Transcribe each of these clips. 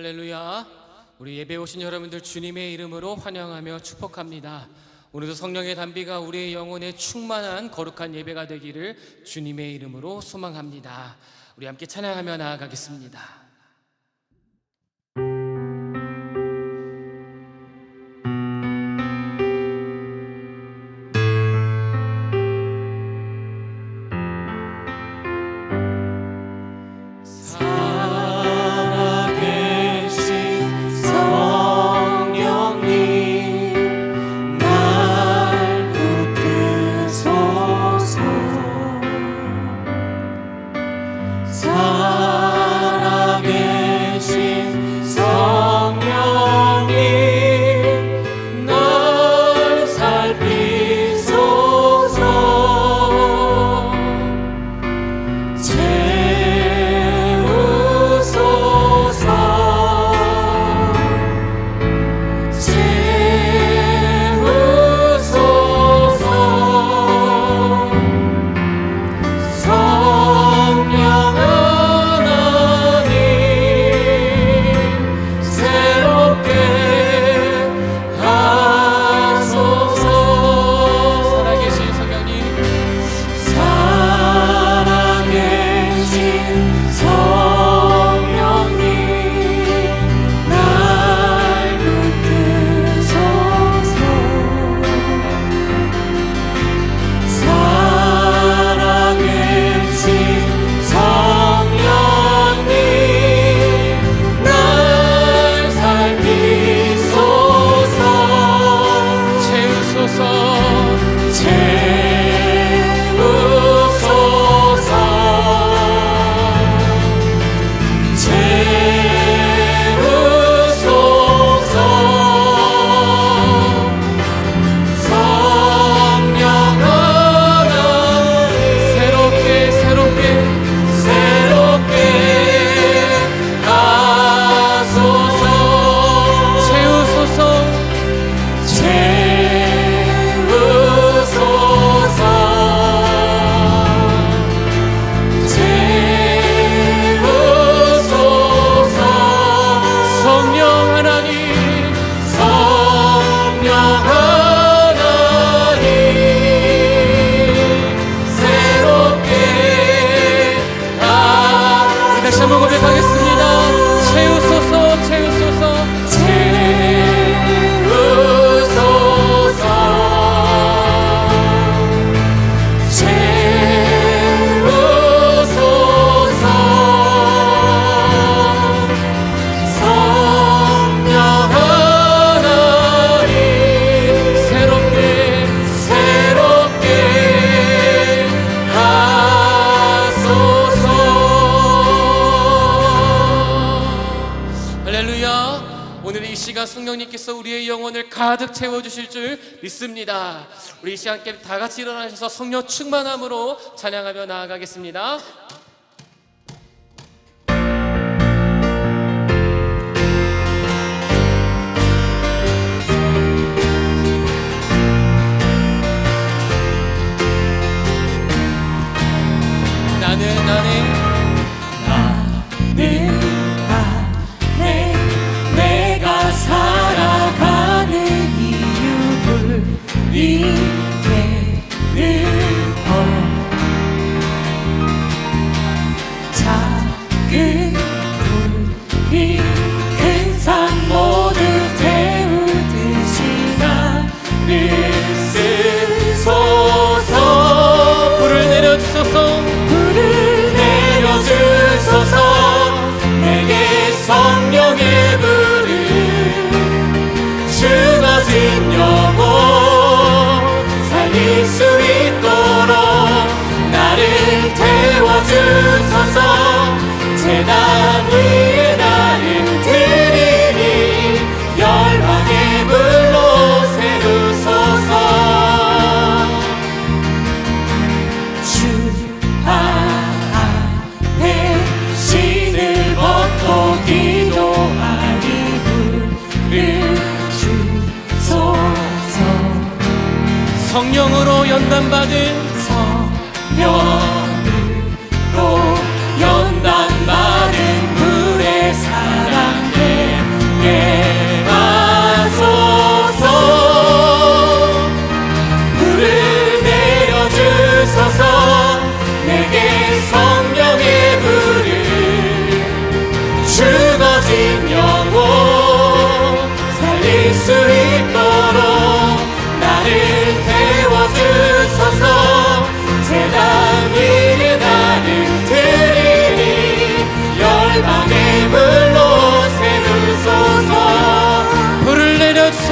할렐루야. 우리 예배 오신 여러분들 주님의 이름으로 환영하며 축복합니다. 오늘도 성령의 단비가 우리의 영혼에 충만한 거룩한 예배가 되기를 주님의 이름으로 소망합니다. 우리 함께 찬양하며 나아가겠습니다. 다시 한번 고백하겠습니다. 채우소서, 채우소서, 채우소서, 채우소서. 성령 하나님 새롭게 하소서. 할렐루야. 오늘 이 시간 성령님께서 우리의 영혼을 가득 채워주실 줄 믿습니다. 우리 이 시간 함께 다 같이 일어나셔서 성령 충만함으로 찬양하며 나아가겠습니다. 나는 내가 살아가는 이유를 이해는 작은 불이 큰 산 모두 태우듯이 나를 쓰소서. 불을 내려주소서, 불을 내려주소서. 내게 성령의 불을 죽어진 영혼 살릴 수 있도록 나를 태워주소서. 제단 위에 나를 드리니 열방의 불로 세우소서. 주 앞에 신을 벗고 기도하니 불을 주소서. 성령으로 연단받은 성령으로 연단받은 불의 사랑에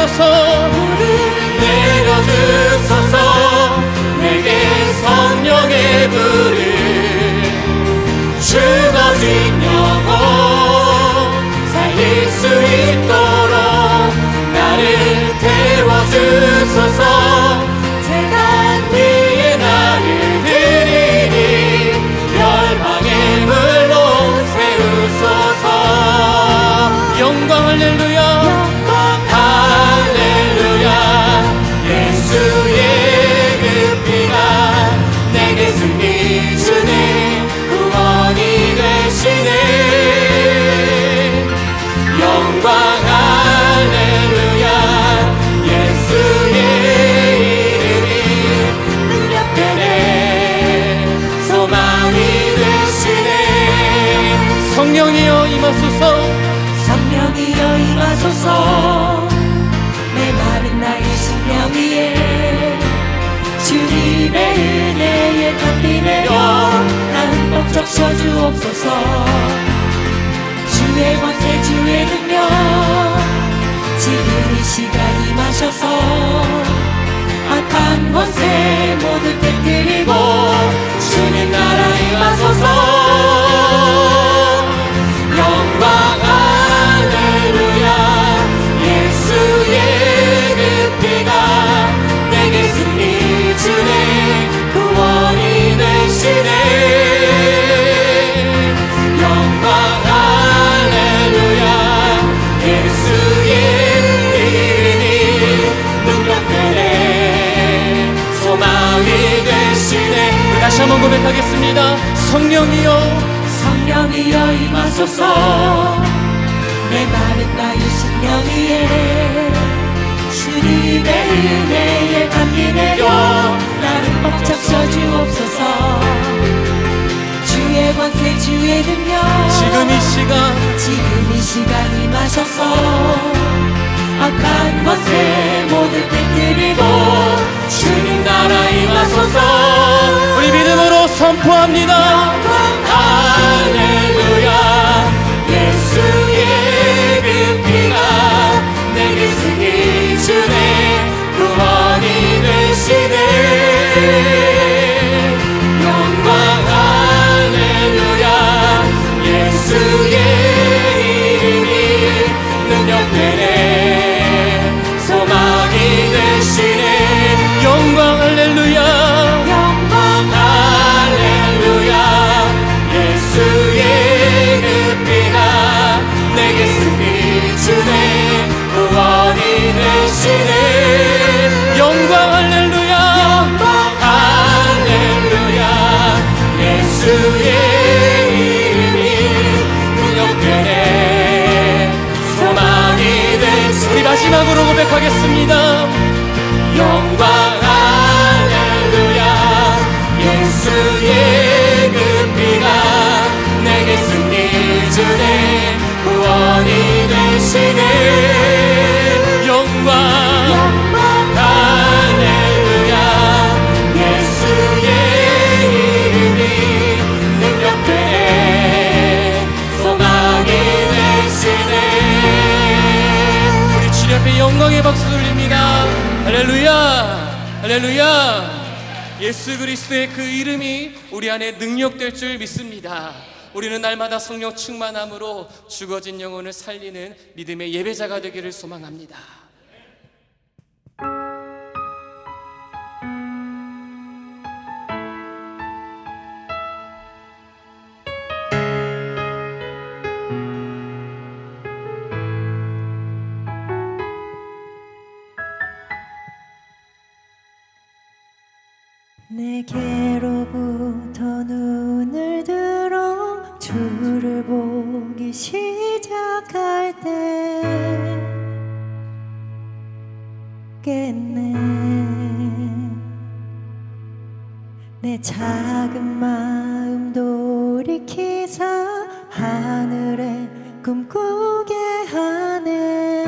내려주소서. 내려주소서. 내게 성령의 불을 죽어진 영혼 살릴 수 있도록 나를 태워주소서. 재단 위에 나를 드리니 열방의 물로 세우소서. 영광 할렐루야. 할렐루야. 예수의 그 피가 내게 승리 주네. 구원이 되시네. 영광 할렐루야. 예수의 이름이 능력되네. 소망이 되시네. 성령이여 임하소서. 성령이여 임하소서. 내 마른 나의 심령 위에 주님의 은혜에 담비 내려 나 흠뻑 적셔주옵소서. 주의 권세 주의 능력 지금 이 시간 임하셔서 악한 권세 모두 깨뜨리고 주님 나라 임하소서. 영광 할렐루야. 예수의 그 피가 내게 승리 주네. 구원이 되시네. 영광 할렐루야. 예수의 이름이 능력되네. 소망이 되시네. 다시 한번 고백하겠습니다. 성령이여. 성령이여 임하소서. 내 마른 나의 심령 위에 주님의 은혜에 담비 내려 나를 벅 적셔주옵소서. 주의 권세 주의 능력 지금 이 시간 임하셔서 악한 권세 모두 깨뜨리고 주님 나라 임하소서. 우리 믿음으로 선포합니다. 할렐루야. 예수의 그 피가 내게 승리 주네. 구원이 되시네. 영광 할렐루야. 예수의 이름이 능력되네. 소망이 되시네. 영광 할렐루야. 영광 할렐루야. 예수의 그 피가 내게 승리 주네. 구원이 되시네. 영광 할렐루야. 영광 할렐루야. 예수의 이름이 능력되네. 소망이 되시네. 우리 마지막으로 고백하겠습니다. 영광 할렐루야. 예수의 그 피가 내게 승리 주네. 구원이 되시네. 영광 할렐루야. 예수의 이름이 능력되네. 소망이 되시네. 우리 주님 앞에 영광의 박수 돌립니다. 할렐루야. 할렐루야. 예수 그리스도의 그 이름이 우리 안에 능력될 줄 믿습니다. 우리는 날마다 성령 충만함으로 죽어진 영혼을 살리는 믿음의 예배자가 되기를 소망합니다. 내게로부터 눈을 들어 주를 보기 시작할 때 깼네. 내 작은 마음 돌이키사 하늘에 꿈꾸게 하네.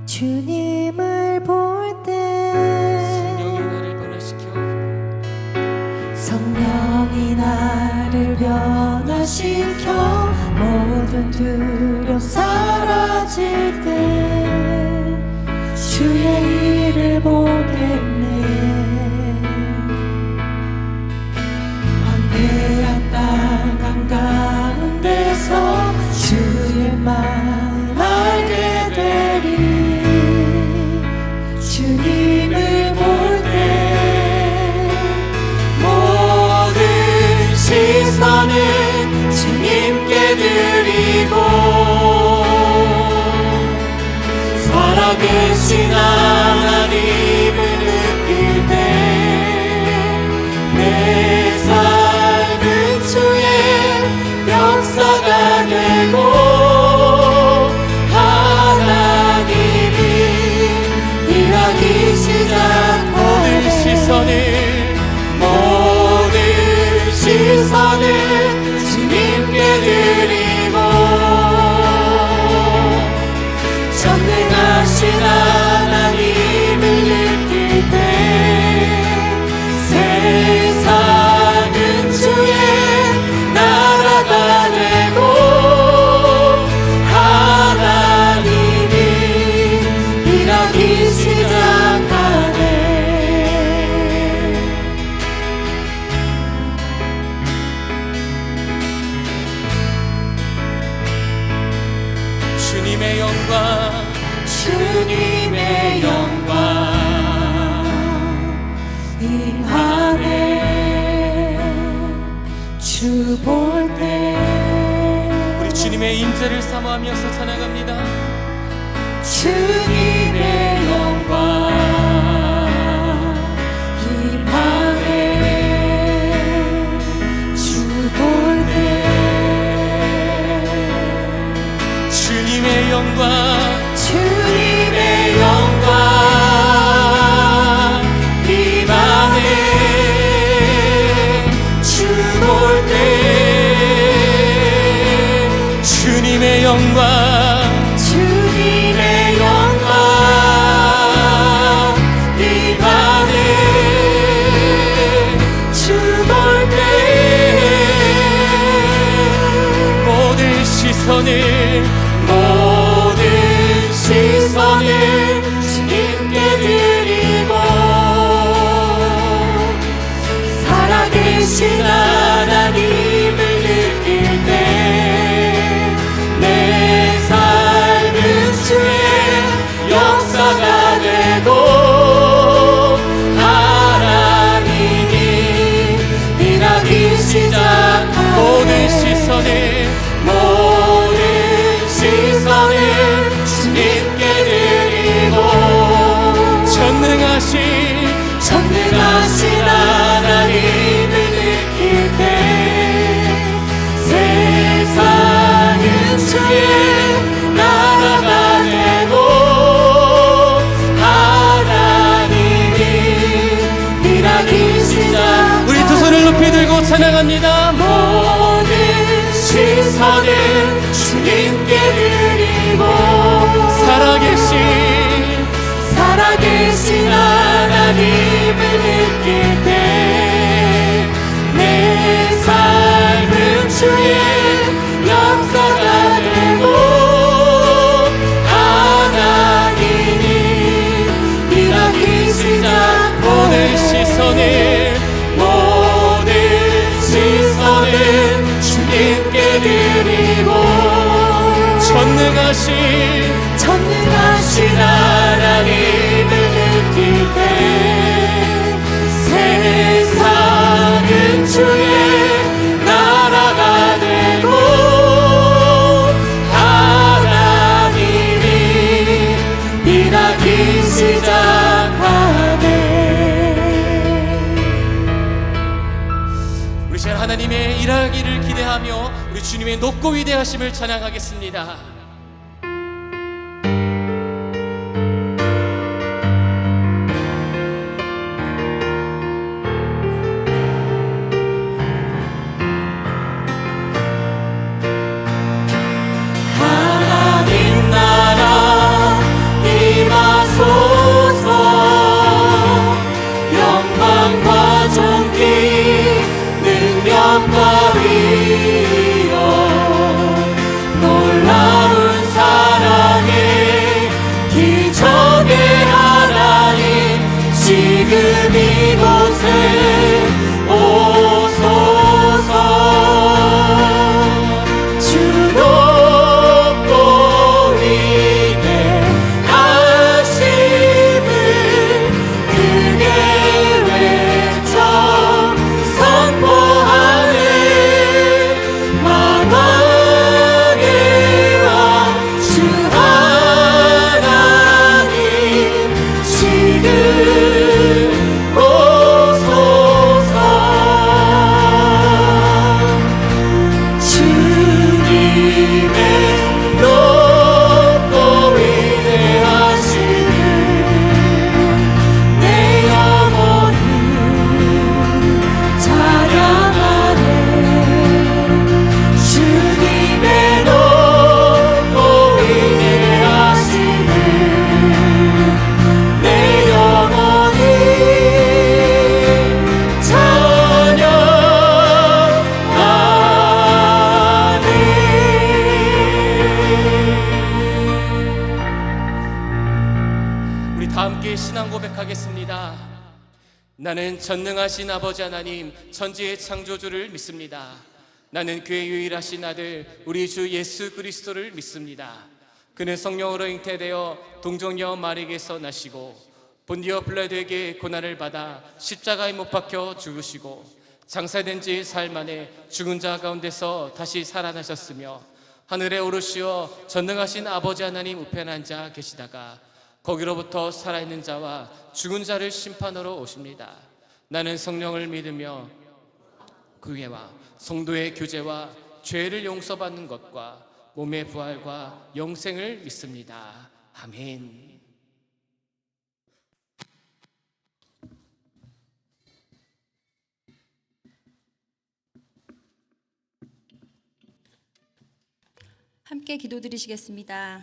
주님을 볼 때 성령이 나를 변화시켜 모든 두려움 사라질 때 주제를 사모하면서 찬양합니다. 주님의 영광 이 밤에 주 볼 때 주님의 영광 주님의 영광 입안에 주 볼 때 주님의 영광 주님의 영광 입안에 주 볼 때 모든 시선을 주님께 드리고 살아계신 하나님을 느낄 때 내 삶은 주의 역사가 되고 하나님이 일하기 시작하네. 모든 시선을 주님께 드리고 전능하신 하나님을 느낄 때 세상은 주의 나라가 되고 하나님이 일하기 시작. 우리 두 손을 높이 들고 찬양합니다. 모든 시선을 주님께 드리고 살아계신 하나님을 느낄 때 내 삶은 주의 역사가 되고 하나님이 일하기 시작. 모든 시선을 주님께 드리고 전능하신 하나님을 느낄 때 세상은 주의 나라가 되고 하나님이 일하기 시작하네. 우리 시간 하나님의 일하기를 기대하며 우리 주님의 높고 위대하심을 찬양하겠습니다. 하나님 나라 임하소서. 영광과 존귀 능력과 위엄 놀라운 사랑의 기적의 하나님 지금 이곳에 오소서. 주 높고 위대하심을 크게 외쳐 선포하네. 만왕의 왕 주 하나님 지금 오소서. 주님의 높고 위대하심을 내 영혼은 찬양하네. 주님의 높고 위대하심을 내 영혼이 우리 다 함께 신앙 고백하겠습니다. 나는 전능하신 아버지 하나님 천지의 창조주를 믿습니다. 나는 그의 유일하신 아들 우리 주 예수 그리스도를 믿습니다. 그는 성령으로 잉태되어 동정녀 마리에게서 나시고 본디어 빌라도에게 고난을 받아 십자가에 못 박혀 죽으시고 장사된 지 사흘 만에 죽은 자 가운데서 다시 살아나셨으며 하늘에 오르시어 전능하신 아버지 하나님 우편에 앉아 계시다가 거기로부터 살아있는 자와 죽은 자를 심판하러 오십니다. 나는 성령을 믿으며 그에와 성도의 교제와 죄를 용서받는 것과 몸의 부활과 영생을 믿습니다. 아멘. 함께 기도드리시겠습니다.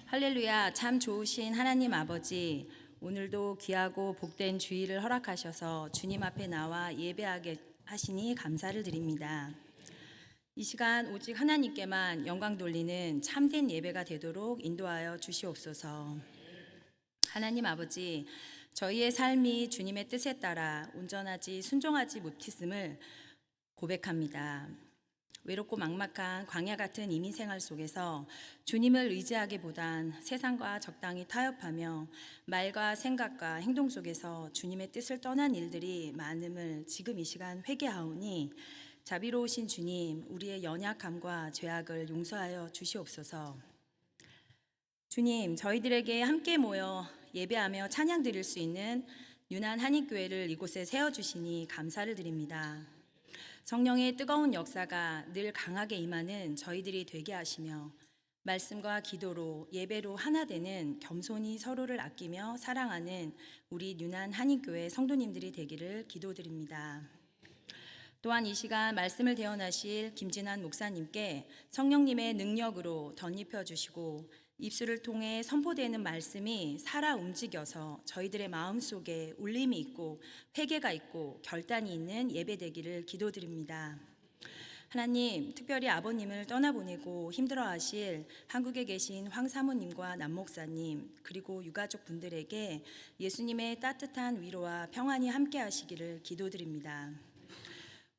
할렐루야. 참 좋으신 하나님 아버지, 오늘도 귀하고 복된 주일을 허락하셔서 주님 앞에 나와 예배하게 하시니 감사를 드립니다. 이 시간 오직 하나님께만 영광 돌리는 참된 예배가 되도록 인도하여 주시옵소서. 하나님 아버지, 저희의 삶이 주님의 뜻에 따라 온전하지 순종하지 못했음을 고백합니다. 외롭고 막막한 광야 같은 이민 생활 속에서 주님을 의지하기보단 세상과 적당히 타협하며 말과 생각과 행동 속에서 주님의 뜻을 떠난 일들이 많음을 지금 이 시간 회개하오니 자비로우신 주님, 우리의 연약함과 죄악을 용서하여 주시옵소서. 주님, 저희들에게 함께 모여 예배하며 찬양 드릴 수 있는 유난 한인교회를 이곳에 세워주시니 감사를 드립니다. 성령의 뜨거운 역사가 늘 강하게 임하는 저희들이 되게 하시며 말씀과 기도로 예배로 하나 되는 겸손히 서로를 아끼며 사랑하는 우리 유난 한인교회 성도님들이 되기를 기도드립니다. 또한 이 시간 말씀을 대언하실 김진환 목사님께 성령님의 능력으로 덧입혀 주시고 입술을 통해 선포되는 말씀이 살아 움직여서 저희들의 마음속에 울림이 있고 회개가 있고 결단이 있는 예배되기를 기도드립니다. 하나님, 특별히 아버님을 떠나보내고 힘들어하실 한국에 계신 황 사모님과 남 목사님 그리고 유가족 분들에게 예수님의 따뜻한 위로와 평안이 함께 하시기를 기도드립니다.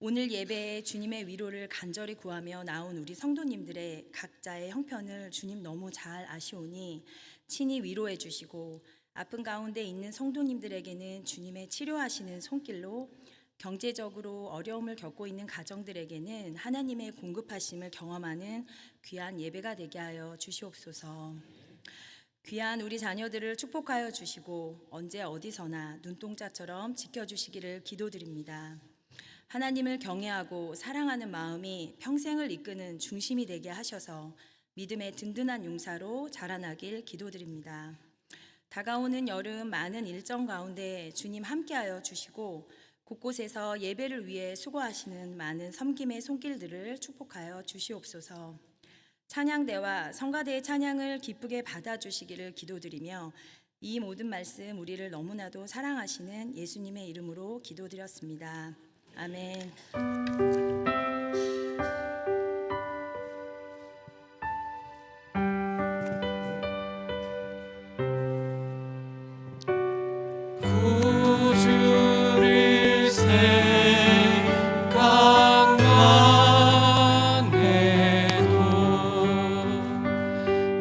오늘 예배에 주님의 위로를 간절히 구하며 나온 우리 성도님들의 각자의 형편을 주님 너무 잘 아시오니 친히 위로해 주시고 아픈 가운데 있는 성도님들에게는 주님의 치료하시는 손길로 경제적으로 어려움을 겪고 있는 가정들에게는 하나님의 공급하심을 경험하는 귀한 예배가 되게 하여 주시옵소서. 귀한 우리 자녀들을 축복하여 주시고 언제 어디서나 눈동자처럼 지켜주시기를 기도드립니다. 하나님을 경외하고 사랑하는 마음이 평생을 이끄는 중심이 되게 하셔서 믿음의 든든한 용사로 자라나길 기도드립니다. 다가오는 여름 많은 일정 가운데 주님 함께하여 주시고 곳곳에서 예배를 위해 수고하시는 많은 섬김의 손길들을 축복하여 주시옵소서. 찬양대와 성가대의 찬양을 기쁘게 받아주시기를 기도드리며 이 모든 말씀 우리를 너무나도 사랑하시는 예수님의 이름으로 기도드렸습니다. 아멘. 구주를 생각만 해도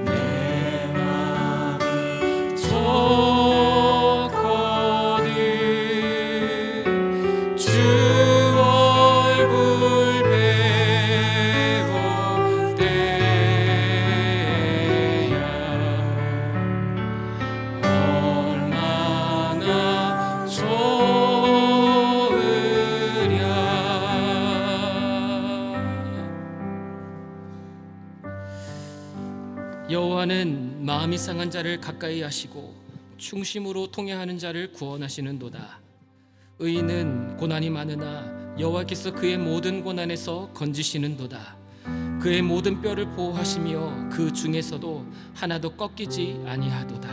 내 맘이 좋거든. 주 얼굴 배울 때야 얼마나 좋으랴. 여호와는 마음이 상한 자를 가까이 하시고 충심으로 통행하는 자를 구원하시는도다. 의인은 고난이 많으나 여호와께서 그의 모든 고난에서 건지시는도다. 그의 모든 뼈를 보호하시며 그 중에서도 하나도 꺾이지 아니하도다.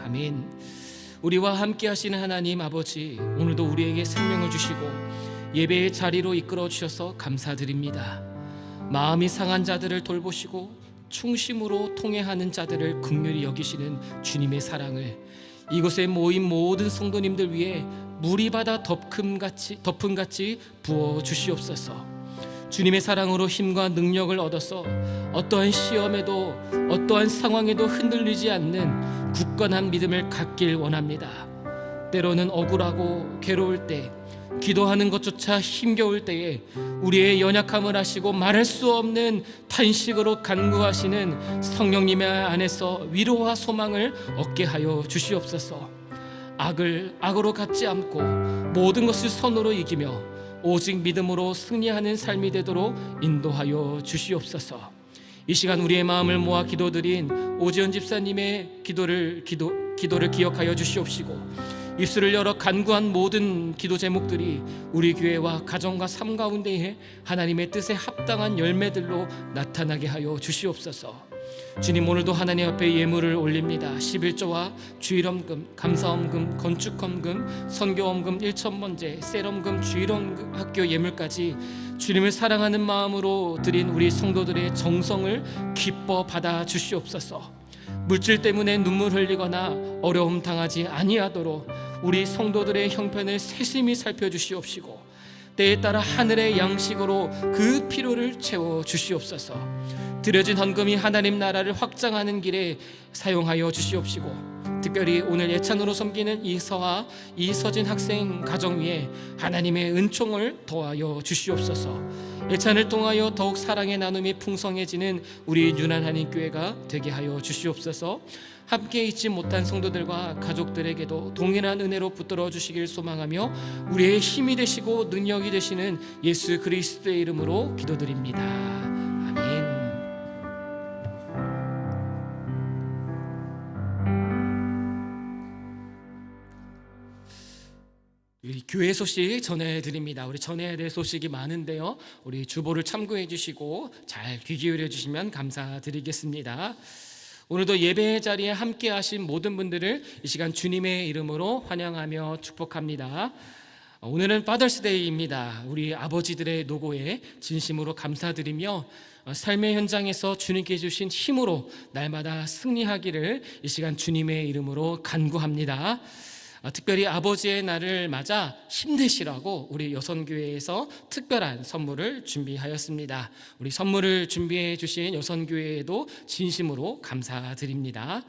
아멘. 우리와 함께 하시는 하나님 아버지, 오늘도 우리에게 생명을 주시고 예배의 자리로 이끌어 주셔서 감사드립니다. 마음이 상한 자들을 돌보시고 충심으로 통회하는 자들을 긍휼히 여기시는 주님의 사랑을 이곳에 모인 모든 성도님들 위해 물이 바다 덮음같이 부어 주시옵소서. 주님의 사랑으로 힘과 능력을 얻어서 어떠한 시험에도 어떠한 상황에도 흔들리지 않는 굳건한 믿음을 갖길 원합니다. 때로는 억울하고 괴로울 때 기도하는 것조차 힘겨울 때에 우리의 연약함을 아시고 말할 수 없는 탄식으로 간구하시는 성령님의 안에서 위로와 소망을 얻게 하여 주시옵소서. 악을 악으로 갖지 않고 모든 것을 선으로 이기며 오직 믿음으로 승리하는 삶이 되도록 인도하여 주시옵소서. 이 시간 우리의 마음을 모아 기도드린 오지연 집사님의 기도를 기억하여 주시옵시고, 입술을 열어 간구한 모든 기도 제목들이 우리 교회와 가정과 삶 가운데에 하나님의 뜻에 합당한 열매들로 나타나게 하여 주시옵소서. 주님, 오늘도 하나님 앞에 예물을 올립니다. 11조와 주일헌금, 감사헌금, 건축헌금, 선교헌금, 1,000번제, 셀헌금, 주일헌금, 학교 예물까지 주님을 사랑하는 마음으로 드린 우리 성도들의 정성을 기뻐 받아 주시옵소서. 물질 때문에 눈물 흘리거나 어려움 당하지 아니하도록 우리 성도들의 형편을 세심히 살펴주시옵시고, 때에 따라 하늘의 양식으로 그 필요를 채워 주시옵소서. 드려진 헌금이 하나님 나라를 확장하는 길에 사용하여 주시옵시고, 특별히 오늘 예찬으로 섬기는 이서와 이서진 학생 가정 위에 하나님의 은총을 더하여 주시옵소서. 예찬을 통하여 더욱 사랑의 나눔이 풍성해지는 우리 유난 한인교회가 되게 하여 주시옵소서. 함께 있지 못한 성도들과 가족들에게도 동일한 은혜로 붙들어 주시길 소망하며 우리의 힘이 되시고 능력이 되시는 예수 그리스도의 이름으로 기도드립니다. 아멘. 우리 교회 소식 전해드립니다. 우리 전해야 될 소식이 많은데요, 우리 주보를 참고해 주시고 잘 귀 기울여 주시면 감사드리겠습니다. 오늘도 예배의 자리에 함께 하신 모든 분들을 이 시간 주님의 이름으로 환영하며 축복합니다. 오늘은 파더스데이입니다. 우리 아버지들의 노고에 진심으로 감사드리며 삶의 현장에서 주님께 주신 힘으로 날마다 승리하기를 이 시간 주님의 이름으로 간구합니다. 특별히 아버지의 날을 맞아 힘내시라고 우리 여선교회에서 특별한 선물을 준비하였습니다. 우리 선물을 준비해 주신 여선교회에도 진심으로 감사드립니다.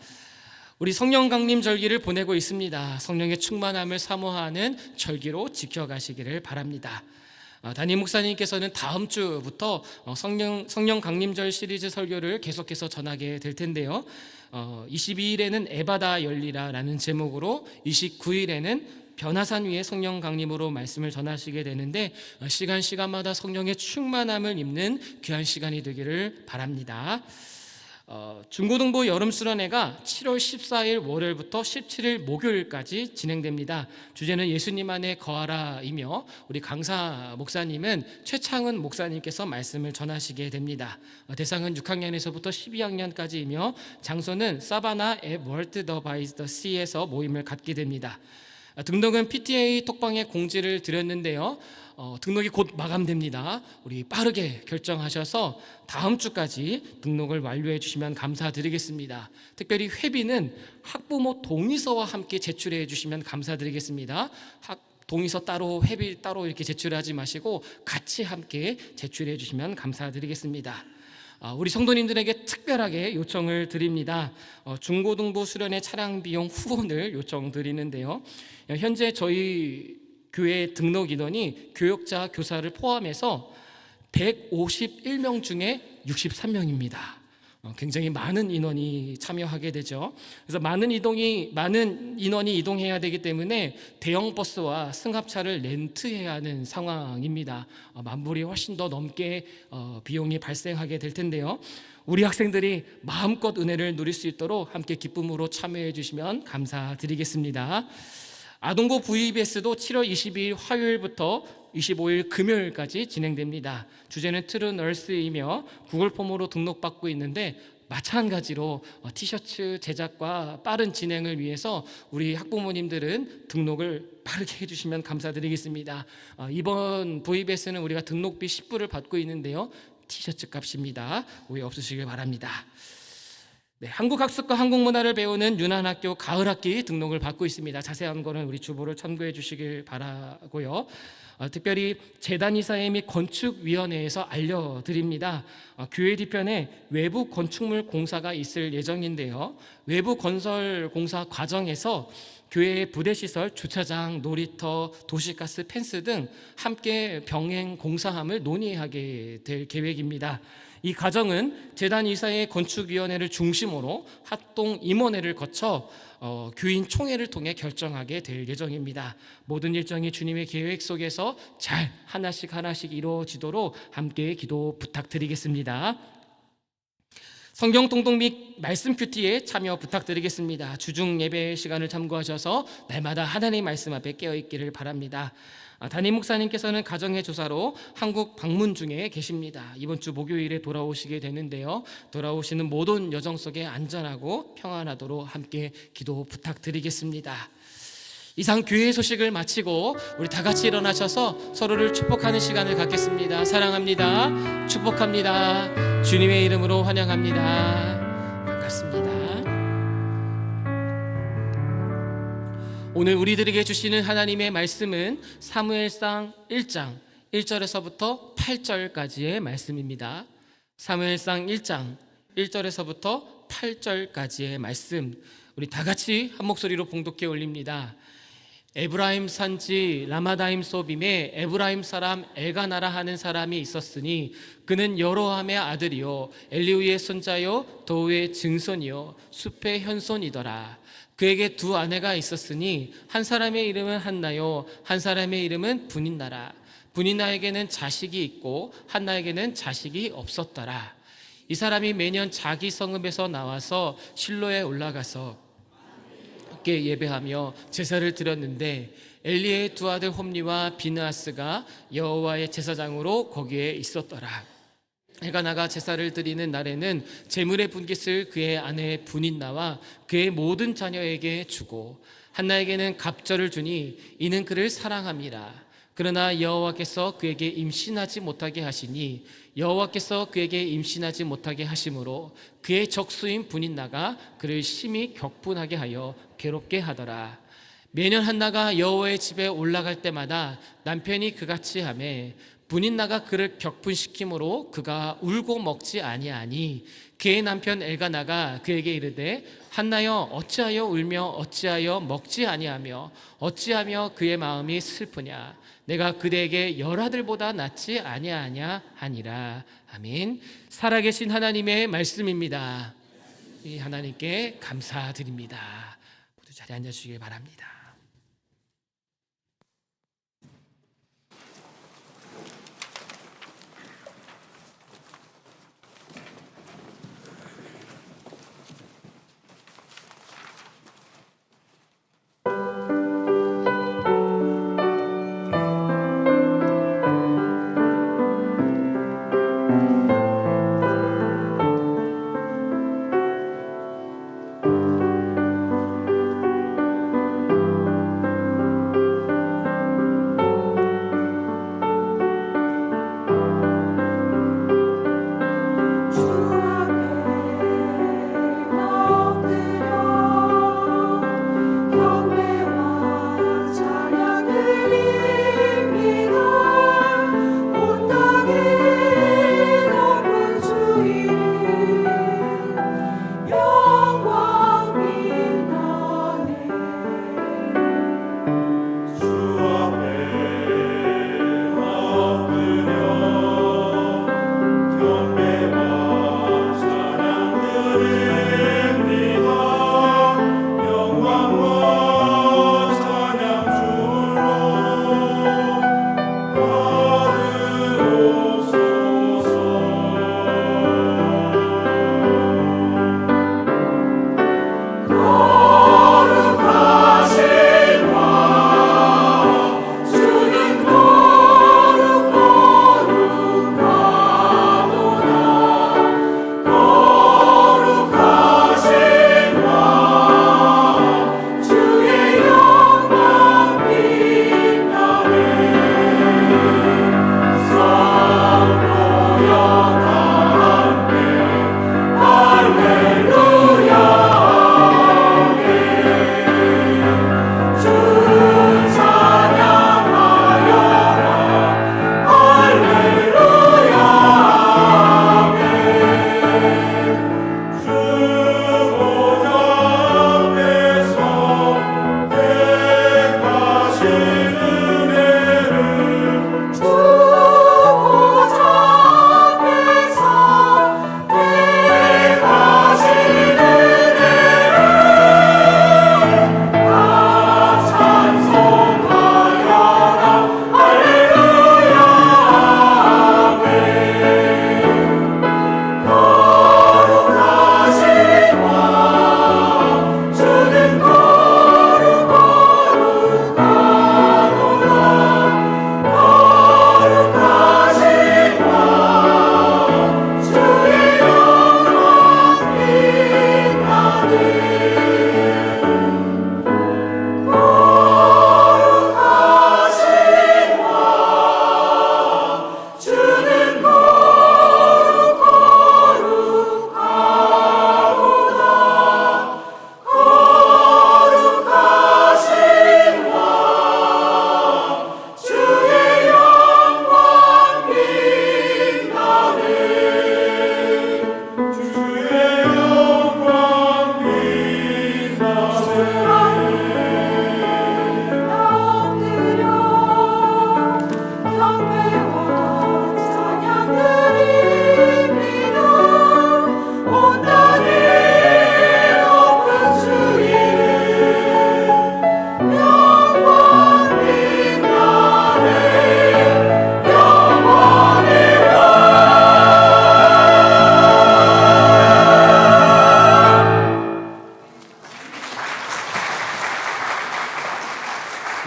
우리 성령 강림 절기를 보내고 있습니다. 성령의 충만함을 사모하는 절기로 지켜가시기를 바랍니다. 담임 목사님께서는 다음 주부터 성령 강림절 시리즈 설교를 계속해서 전하게 될 텐데요, 22일에는 에바다 열리라라는 제목으로 29일에는 변화산 위에 성령 강림으로 말씀을 전하시게 되는데, 시간마다 성령의 충만함을 입는 귀한 시간이 되기를 바랍니다. 중고등부 여름수련회가 7월 14일 월요일부터 17일 목요일까지 진행됩니다. 주제는 예수님 안에 거하라이며 우리 강사 목사님은 최창은 목사님께서 말씀을 전하시게 됩니다. 대상은 6학년에서부터 12학년까지이며 장소는 사바나 앱 월드 더 바이스 더 시에서 모임을 갖게 됩니다. 등록은 PTA 톡방에 공지를 드렸는데요, 등록이 곧 마감됩니다. 우리 빠르게 결정하셔서 다음 주까지 등록을 완료해 주시면 감사드리겠습니다. 특별히 회비는 학부모 동의서와 함께 제출해 주시면 감사드리겠습니다. 동의서 따로, 회비 따로 이렇게 제출하지 마시고 같이 함께 제출해 주시면 감사드리겠습니다. 우리 성도님들에게 특별하게 요청을 드립니다. 중고등부 수련회 차량 비용 후원을 요청드리는데요, 현재 저희 교회 등록 인원이 교역자, 교사를 포함해서 151명 중에 63명입니다. 굉장히 많은 인원이 참여하게 되죠. 그래서 많은 인원이 이동해야 되기 때문에 대형 버스와 승합차를 렌트해야 하는 상황입니다. 만불이 훨씬 더 넘게 비용이 발생하게 될 텐데요, 우리 학생들이 마음껏 은혜를 누릴 수 있도록 함께 기쁨으로 참여해 주시면 감사드리겠습니다. 아동부 VBS도 7월 22일 화요일부터 25일 금요일까지 진행됩니다. 주제는 트루 널스이며 구글 폼으로 등록받고 있는데, 마찬가지로 티셔츠 제작과 빠른 진행을 위해서 우리 학부모님들은 등록을 빠르게 해주시면 감사드리겠습니다. 이번 VBS는 우리가 등록비 10불을 받고 있는데요, 티셔츠 값입니다. 오해 없으시길 바랍니다. 네, 한국학습과 한국문화를 배우는 윤한학교 가을학기 등록을 받고 있습니다. 자세한 거는 우리 주보를 참고해 주시길 바라고요. 특별히 재단이사회 및 건축위원회에서 알려드립니다. 교회 뒤편에 외부 건축물 공사가 있을 예정인데요. 외부 건설 공사 과정에서 교회의 부대시설, 주차장, 놀이터, 도시가스, 펜스 등 함께 병행 공사함을 논의하게 될 계획입니다. 이 과정은 재단이사회 건축위원회를 중심으로 합동 임원회를 거쳐 교인 총회를 통해 결정하게 될 예정입니다. 모든 일정이 주님의 계획 속에서 잘 하나씩 이루어지도록 함께 기도 부탁드리겠습니다. 성경 통독 및 말씀 큐티에 참여 부탁드리겠습니다. 주중 예배 시간을 참고하셔서 날마다 하나님의 말씀 앞에 깨어있기를 바랍니다. 담임 목사님께서는 가정의 조사로 한국 방문 중에 계십니다. 이번 주 목요일에 돌아오시게 되는데요. 돌아오시는 모든 여정 속에 안전하고 평안하도록 함께 기도 부탁드리겠습니다. 이상 교회 소식을 마치고 우리 다 같이 일어나셔서 서로를 축복하는 시간을 갖겠습니다. 사랑합니다. 축복합니다. 주님의 이름으로 환영합니다. 반갑습니다. 오늘 우리들에게 주시는 하나님의 말씀은 사무엘상 1장 1절에서부터 8절까지의 말씀입니다. 사무엘상 1장 1절에서부터 8절까지의 말씀, 우리 다 같이 한 목소리로 봉독해 올립니다. 에브라임 산지 라마다임 소빔에 에브라임 사람 엘가나라 하는 사람이 있었으니 그는 여로함의 아들이요 엘리우의 손자요 도우의 증손이요 숲의 현손이더라. 그에게 두 아내가 있었으니 한 사람의 이름은 한나요 한 사람의 이름은 분인나라. 분인나에게는 자식이 있고 한나에게는 자식이 없었더라. 이 사람이 매년 자기 성읍에서 나와서 실로에 올라가서 함께 예배하며 제사를 드렸는데 엘리의 두 아들 홈리와 비느하스가 여호와의 제사장으로 거기에 있었더라. 엘가나가 제사를 드리는 날에는 제물의 분깃을 그의 아내 분인나와 그의 모든 자녀에게 주고 한나에게는 갑절을 주니 이는 그를 사랑함이라. 그러나 여호와께서 그에게 임신하지 못하게 하시니 여호와께서 그에게 임신하지 못하게 하심으로 그의 적수인 분인나가 그를 심히 격분하게 하여 괴롭게 하더라. 매년 한나가 여호와의 집에 올라갈 때마다 남편이 그같이 하매 분인나가 그를 격분시키므로 그가 울고 먹지 아니하니 그의 남편 엘가나가 그에게 이르되 한나여 어찌하여 울며 어찌하여 먹지 아니하며 어찌하며 그의 마음이 슬프냐. 내가 그대에게 열아들보다 낫지 아니하냐 하니라. 아멘. 살아계신 하나님의 말씀입니다. 이 하나님께 감사드립니다. 모두 자리에 앉아주시길 바랍니다.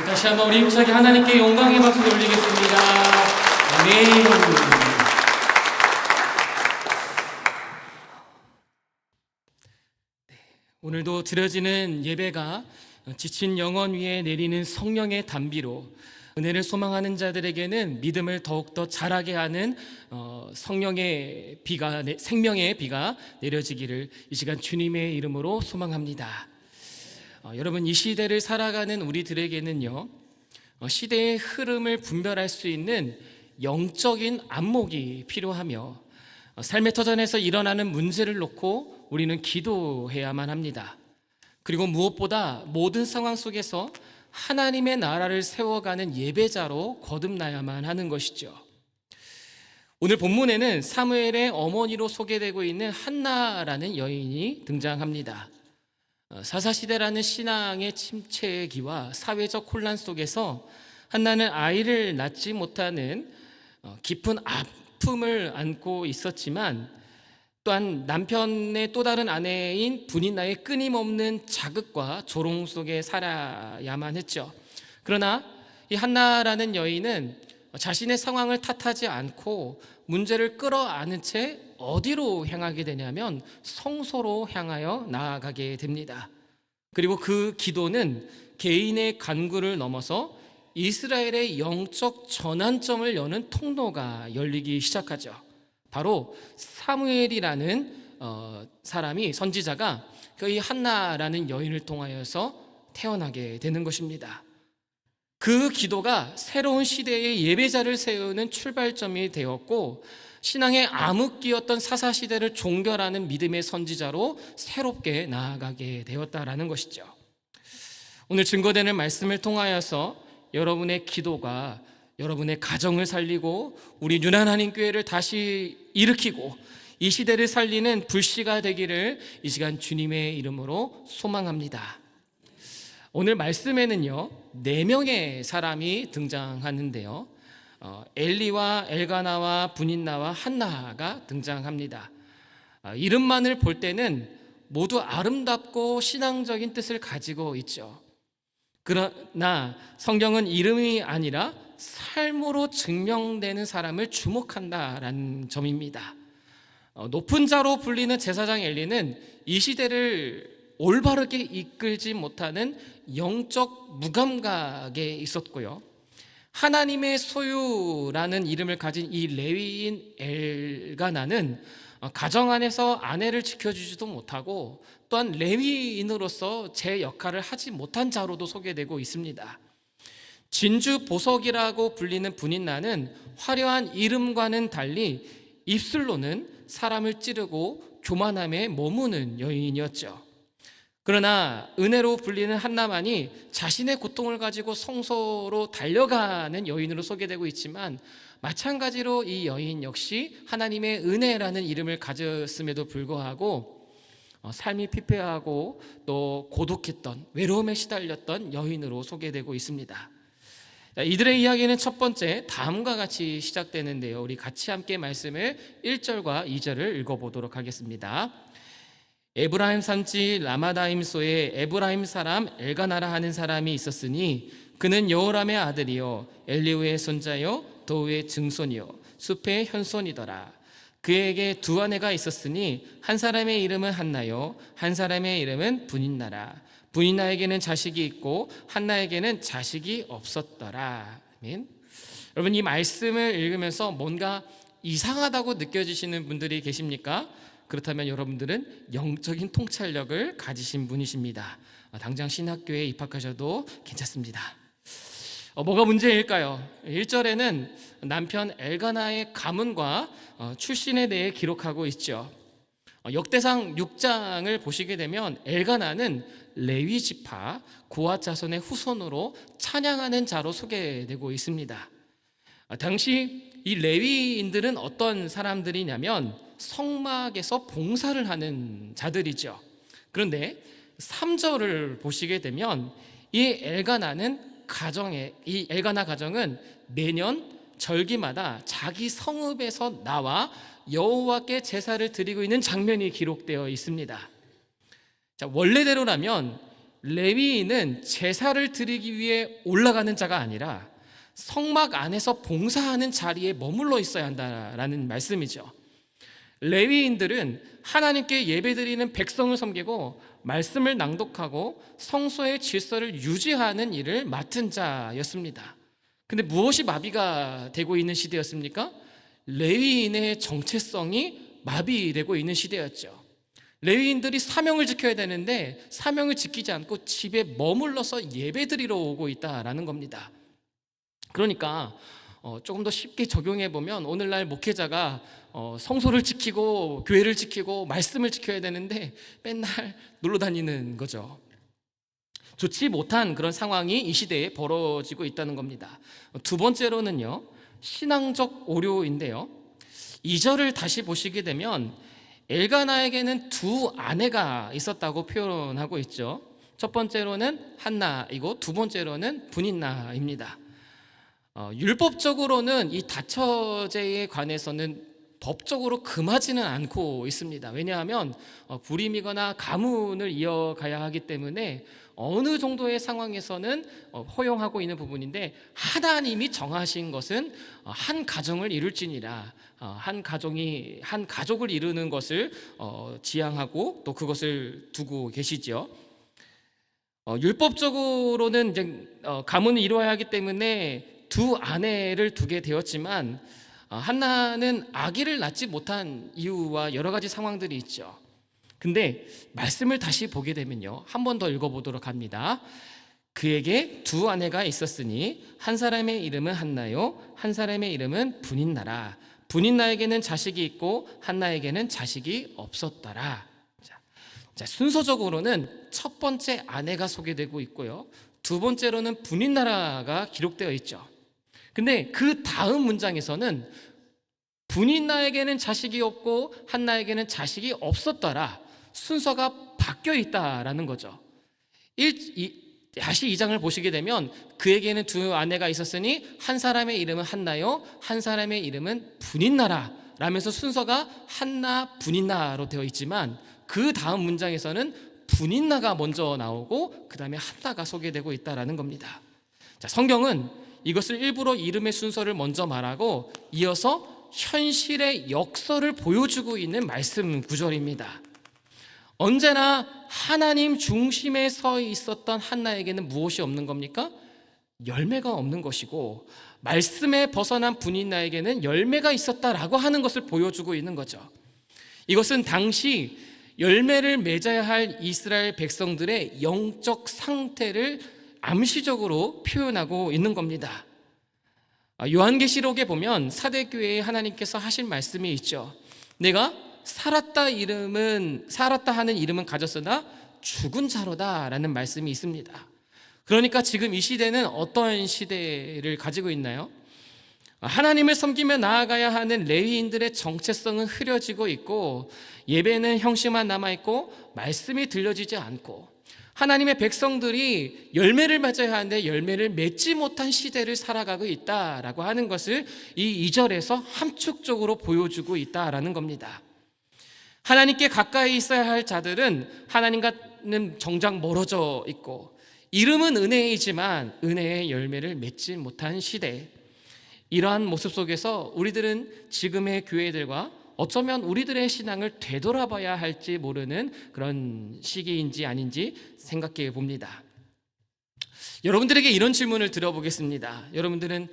다시 한번 우리 힘차게 하나님께 영광의 박수 올리겠습니다. 아멘. 오늘도 드려지는 예배가 지친 영혼 위에 내리는 성령의 단비로 은혜를 소망하는 자들에게는 믿음을 더욱더 자라게 하는 성령의 비가, 생명의 비가 내려지기를 이 시간 주님의 이름으로 소망합니다. 여러분, 이 시대를 살아가는 우리들에게는요, 시대의 흐름을 분별할 수 있는 영적인 안목이 필요하며 삶의 터전에서 일어나는 문제를 놓고 우리는 기도해야만 합니다. 그리고 무엇보다 모든 상황 속에서 하나님의 나라를 세워가는 예배자로 거듭나야만 하는 것이죠. 오늘 본문에는 사무엘의 어머니로 소개되고 있는 한나라는 여인이 등장합니다. 사사시대라는 신앙의 침체기와 사회적 혼란 속에서 한나는 아이를 낳지 못하는 깊은 아픔을 안고 있었지만, 또한 남편의 또 다른 아내인 분인나의 끊임없는 자극과 조롱 속에 살아야만 했죠. 그러나 이 한나라는 여인은 자신의 상황을 탓하지 않고 문제를 끌어안은 채 어디로 향하게 되냐면 성소로 향하여 나아가게 됩니다. 그리고 그 기도는 개인의 간구를 넘어서 이스라엘의 영적 전환점을 여는 통로가 열리기 시작하죠. 바로 사무엘이라는 사람이, 선지자가 이 한나라는 여인을 통하여서 태어나게 되는 것입니다. 그 기도가 새로운 시대의 예배자를 세우는 출발점이 되었고, 신앙의 암흑기였던 사사시대를 종결하는 믿음의 선지자로 새롭게 나아가게 되었다라는 것이죠. 오늘 증거되는 말씀을 통하여서 여러분의 기도가 여러분의 가정을 살리고 우리 유난하는 교회를 다시 일으키고 이 시대를 살리는 불씨가 되기를 이 시간 주님의 이름으로 소망합니다. 오늘 말씀에는요, 4명의 사람이 등장하는데요, 엘리와 엘가나와 분인나와 한나가 등장합니다. 이름만을 볼 때는 모두 아름답고 신앙적인 뜻을 가지고 있죠. 그러나 성경은 이름이 아니라 삶으로 증명되는 사람을 주목한다라는 점입니다. 높은 자로 불리는 제사장 엘리는 이 시대를 올바르게 이끌지 못하는 영적 무감각에 있었고요, 하나님의 소유라는 이름을 가진 이 레위인 엘가나는 가정 안에서 아내를 지켜주지도 못하고 또한 레위인으로서 제 역할을 하지 못한 자로도 소개되고 있습니다. 진주 보석이라고 불리는 분인나는 화려한 이름과는 달리 입술로는 사람을 찌르고 교만함에 머무는 여인이었죠. 그러나 은혜로 불리는 한나만이 자신의 고통을 가지고 성소로 달려가는 여인으로 소개되고 있지만, 마찬가지로 이 여인 역시 하나님의 은혜라는 이름을 가졌음에도 불구하고 삶이 피폐하고 또 고독했던, 외로움에 시달렸던 여인으로 소개되고 있습니다. 이들의 이야기는 첫 번째 다음과 같이 시작되는데요, 우리 같이 함께 말씀을 1절과 2절을 읽어보도록 하겠습니다. 에브라임 산지 라마다임소에 에브라임 사람 엘가나라 하는 사람이 있었으니 그는 여호람의 아들이요 엘리후의 손자요 도우의 증손이요 숲의 현손이더라. 그에게 2 아내가 있었으니 한 사람의 이름은 한나요 한 사람의 이름은 분인나라. 분인나에게는 자식이 있고 한나에게는 자식이 없었더라. 아멘. 여러분, 이 말씀을 읽으면서 뭔가 이상하다고 느껴지시는 분들이 계십니까? 그렇다면 여러분들은 영적인 통찰력을 가지신 분이십니다. 당장 신학교에 입학하셔도 괜찮습니다. 뭐가 문제일까요? 1절에는 남편 엘가나의 가문과 출신에 대해 기록하고 있죠. 역대상 6장을 보시게 되면 엘가나는 레위 지파 고앗 자손의 후손으로 찬양하는 자로 소개되고 있습니다. 당시 이 레위인들은 어떤 사람들이냐면 성막에서 봉사를 하는 자들이죠. 그런데 3절을 보시게 되면 이 엘가나 가정은 매년 절기마다 자기 성읍에서 나와 여호와께 제사를 드리고 있는 장면이 기록되어 있습니다. 자, 원래대로라면 레위인은 제사를 드리기 위해 올라가는 자가 아니라 성막 안에서 봉사하는 자리에 머물러 있어야 한다라는 말씀이죠. 레위인들은 하나님께 예배드리는 백성을 섬기고 말씀을 낭독하고 성소의 질서를 유지하는 일을 맡은 자였습니다. 근데 무엇이 마비가 되고 있는 시대였습니까? 레위인의 정체성이 마비되고 있는 시대였죠. 레위인들이 사명을 지켜야 되는데 사명을 지키지 않고 집에 머물러서 예배드리러 오고 있다라는 겁니다. 그러니까 조금 더 쉽게 적용해 보면 오늘날 목회자가 성소를 지키고 교회를 지키고 말씀을 지켜야 되는데 맨날 놀러 다니는 거죠. 좋지 못한 그런 상황이 이 시대에 벌어지고 있다는 겁니다. 두 번째로는요, 신앙적 오류인데요. 2절을 다시 보시게 되면 엘가나에게는 두 아내가 있었다고 표현하고 있죠. 첫 번째로는 한나이고 두 번째로는 분인나입니다. 율법적으로는 이 다처제에 관해서는 법적으로 금하지는 않고 있습니다. 왜냐하면 불임이거나 가문을 이어가야 하기 때문에 어느 정도의 상황에서는 허용하고 있는 부분인데, 하나님이 정하신 것은 한 가정을 이룰지니라, 한 가족을 이루는 것을 지향하고 또 그것을 두고 계시죠. 율법적으로는 이제 가문을 이루어야 하기 때문에 두 아내를 두게 되었지만 한나는 아기를 낳지 못한 이유와 여러 가지 상황들이 있죠. 근데 말씀을 다시 보게 되면요, 한 번 더 읽어보도록 합니다. 그에게 두 아내가 있었으니 한 사람의 이름은 한나요, 한 사람의 이름은 분인나라. 분인나에게는 자식이 있고 한나에게는 자식이 없었더라. 자, 순서적으로는 첫 번째 아내가 소개되고 있고요, 두 번째로는 분인나라가 기록되어 있죠. 근데 그 다음 문장에서는 분인나에게는 자식이 없고 한나에게는 자식이 없었더라, 순서가 바뀌어 있다라는 거죠. 다시 2장을 보시게 되면 그에게는 두 아내가 있었으니 한 사람의 이름은 한나요, 한 사람의 이름은 분인나라 라면서 순서가 한나 분인나로 되어 있지만, 그 다음 문장에서는 분인나가 먼저 나오고 그 다음에 한나가 소개되고 있다라는 겁니다. 자, 성경은 이것을 일부러 이름의 순서를 먼저 말하고 이어서 현실의 역설을 보여주고 있는 말씀 구절입니다. 언제나 하나님 중심에 서 있었던 한나에게는 무엇이 없는 겁니까? 열매가 없는 것이고, 말씀에 벗어난 분인나에게는 열매가 있었다라고 하는 것을 보여주고 있는 거죠. 이것은 당시 열매를 맺어야 할 이스라엘 백성들의 영적 상태를 암시적으로 표현하고 있는 겁니다. 요한계시록에 보면 사대교회에 하나님께서 하신 말씀이 있죠. 내가 살았다 하는 이름은 가졌으나 죽은 자로다 라는 말씀이 있습니다. 그러니까 지금 이 시대는 어떤 시대를 가지고 있나요? 하나님을 섬기며 나아가야 하는 레위인들의 정체성은 흐려지고 있고, 예배는 형식만 남아있고 말씀이 들려지지 않고, 하나님의 백성들이 열매를 맺어야 하는데 열매를 맺지 못한 시대를 살아가고 있다라고 하는 것을 이 2절에서 함축적으로 보여주고 있다라는 겁니다. 하나님께 가까이 있어야 할 자들은 하나님과는 정작 멀어져 있고, 이름은 은혜이지만 은혜의 열매를 맺지 못한 시대, 이러한 모습 속에서 우리들은 지금의 교회들과 어쩌면 우리들의 신앙을 되돌아봐야 할지 모르는 그런 시기인지 아닌지 생각해 봅니다. 여러분들에게 이런 질문을 드려보겠습니다. 여러분들은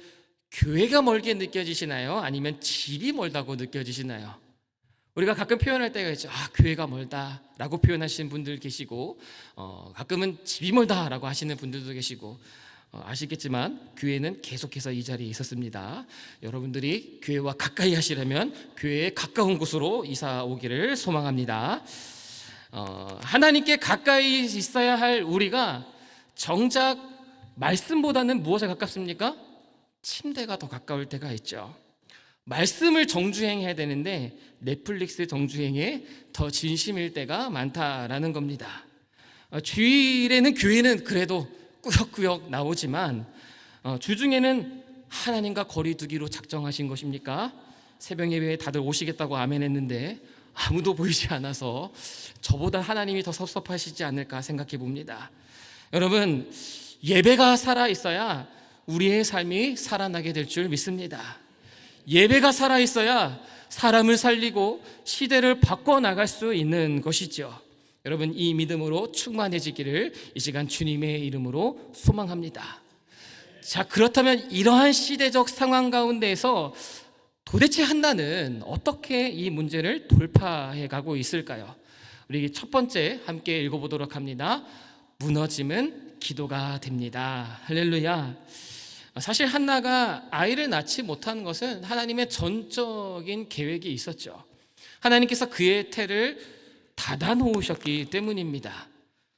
교회가 멀게 느껴지시나요? 아니면 집이 멀다고 느껴지시나요? 우리가 가끔 표현할 때가 있죠. 교회가 멀다라고 표현하시는 분들 계시고, 가끔은 집이 멀다라고 하시는 분들도 계시고, 아시겠지만 교회는 계속해서 이 자리에 있었습니다. 여러분들이 교회와 가까이 하시려면 교회에 가까운 곳으로 이사 오기를 소망합니다. 하나님께 가까이 있어야 할 우리가 정작 말씀보다는 무엇에 가깝습니까? 침대가 더 가까울 때가 있죠. 말씀을 정주행해야 되는데 넷플릭스 정주행에 더 진심일 때가 많다라는 겁니다. 주일에는 교회는 그래도 꾸역꾸역 나오지만 주중에는 하나님과 거리 두기로 작정하신 것입니까? 새벽 예배에 다들 오시겠다고 아멘했는데 아무도 보이지 않아서 저보다 하나님이 더 섭섭하시지 않을까 생각해 봅니다. 여러분, 예배가 살아 있어야 우리의 삶이 살아나게 될 줄 믿습니다. 예배가 살아 있어야 사람을 살리고 시대를 바꿔 나갈 수 있는 것이죠. 여러분, 이 믿음으로 충만해지기를 이 시간 주님의 이름으로 소망합니다. 자, 그렇다면 이러한 시대적 상황 가운데에서 도대체 한나는 어떻게 이 문제를 돌파해 가고 있을까요? 우리 첫 번째 함께 읽어보도록 합니다. 무너짐은 기도가 됩니다. 할렐루야. 사실 한나가 아이를 낳지 못한 것은 하나님의 전적인 계획이 있었죠. 하나님께서 그의 태를 닫아 놓으셨기 때문입니다.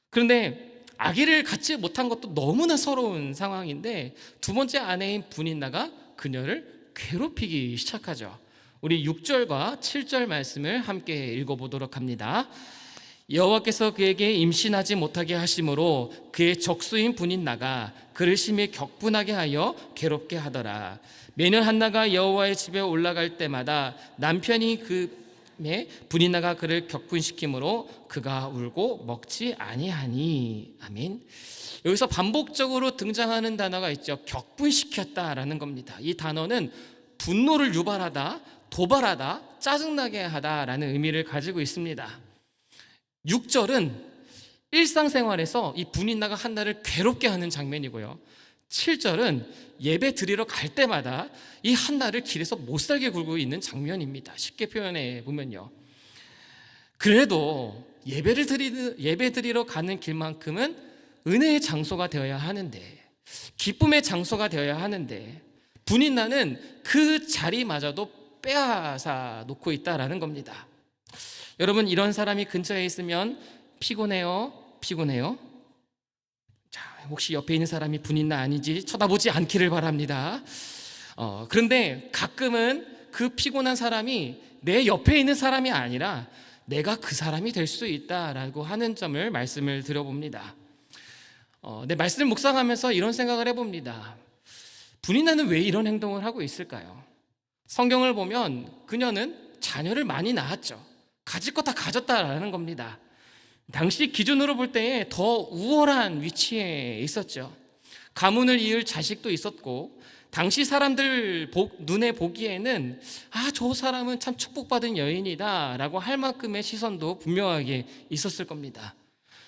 그런데 아기를 갖지 못한 것도 너무나 서러운 상황인데 두 번째 아내인 분인나가 그녀를 괴롭히기 시작하죠. 우리 6절과 7절 말씀을 함께 읽어보도록 합니다. 여호와께서 그에게 임신하지 못하게 하심으로 그의 적수인 분인나가 그를 심히 격분하게 하여 괴롭게 하더라. 매년 한나가 여호와의 집에 올라갈 때마다 남편이 분인나가 그를 격분시키므로 그가 울고 먹지 아니하니. 아멘. 여기서 반복적으로 등장하는 단어가 있죠. 격분시켰다라는 겁니다. 이 단어는 분노를 유발하다, 도발하다, 짜증나게 하다라는 의미를 가지고 있습니다. 6절은 일상생활에서 이 분인나가 한나를 괴롭게 하는 장면이고요. 7절은 예배 드리러 갈 때마다 이 한나를 길에서 못살게 굴고 있는 장면입니다. 쉽게 표현해 보면요. 그래도 예배 드리러 가는 길만큼은 은혜의 장소가 되어야 하는데, 기쁨의 장소가 되어야 하는데 분인나는 그 자리마저도 빼앗아 놓고 있다라는 겁니다. 여러분, 이런 사람이 근처에 있으면 피곤해요? 자, 혹시 옆에 있는 사람이 분인나 아닌지 쳐다보지 않기를 바랍니다. 그런데 가끔은 그 피곤한 사람이 내 옆에 있는 사람이 아니라 내가 그 사람이 될 수 있다라고 하는 점을 말씀을 드려봅니다. 내 말씀을 묵상하면서 이런 생각을 해봅니다. 분인나는 왜 이런 행동을 하고 있을까요? 성경을 보면 그녀는 자녀를 많이 낳았죠. 가질 거 다 가졌다라는 겁니다. 당시 기준으로 볼 때에 더 우월한 위치에 있었죠. 가문을 이을 자식도 있었고, 당시 사람들 눈에 보기에는 저 사람은 참 축복받은 여인이다 라고 할 만큼의 시선도 분명하게 있었을 겁니다.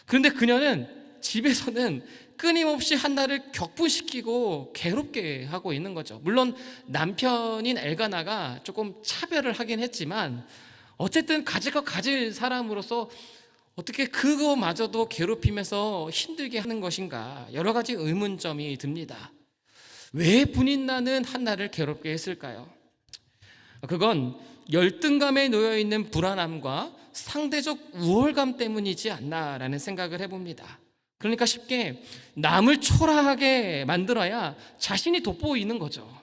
그런데 그녀는 집에서는 끊임없이 한나를 격분시키고 괴롭게 하고 있는 거죠. 물론 남편인 엘가나가 조금 차별을 하긴 했지만 어쨌든 가질 거 가질 사람으로서 어떻게 그거마저도 괴롭히면서 힘들게 하는 것인가, 여러 가지 의문점이 듭니다. 왜 분인나는 한나를 괴롭게 했을까요? 그건 열등감에 놓여있는 불안함과 상대적 우월감 때문이지 않나라는 생각을 해봅니다. 그러니까 쉽게 남을 초라하게 만들어야 자신이 돋보이는 거죠.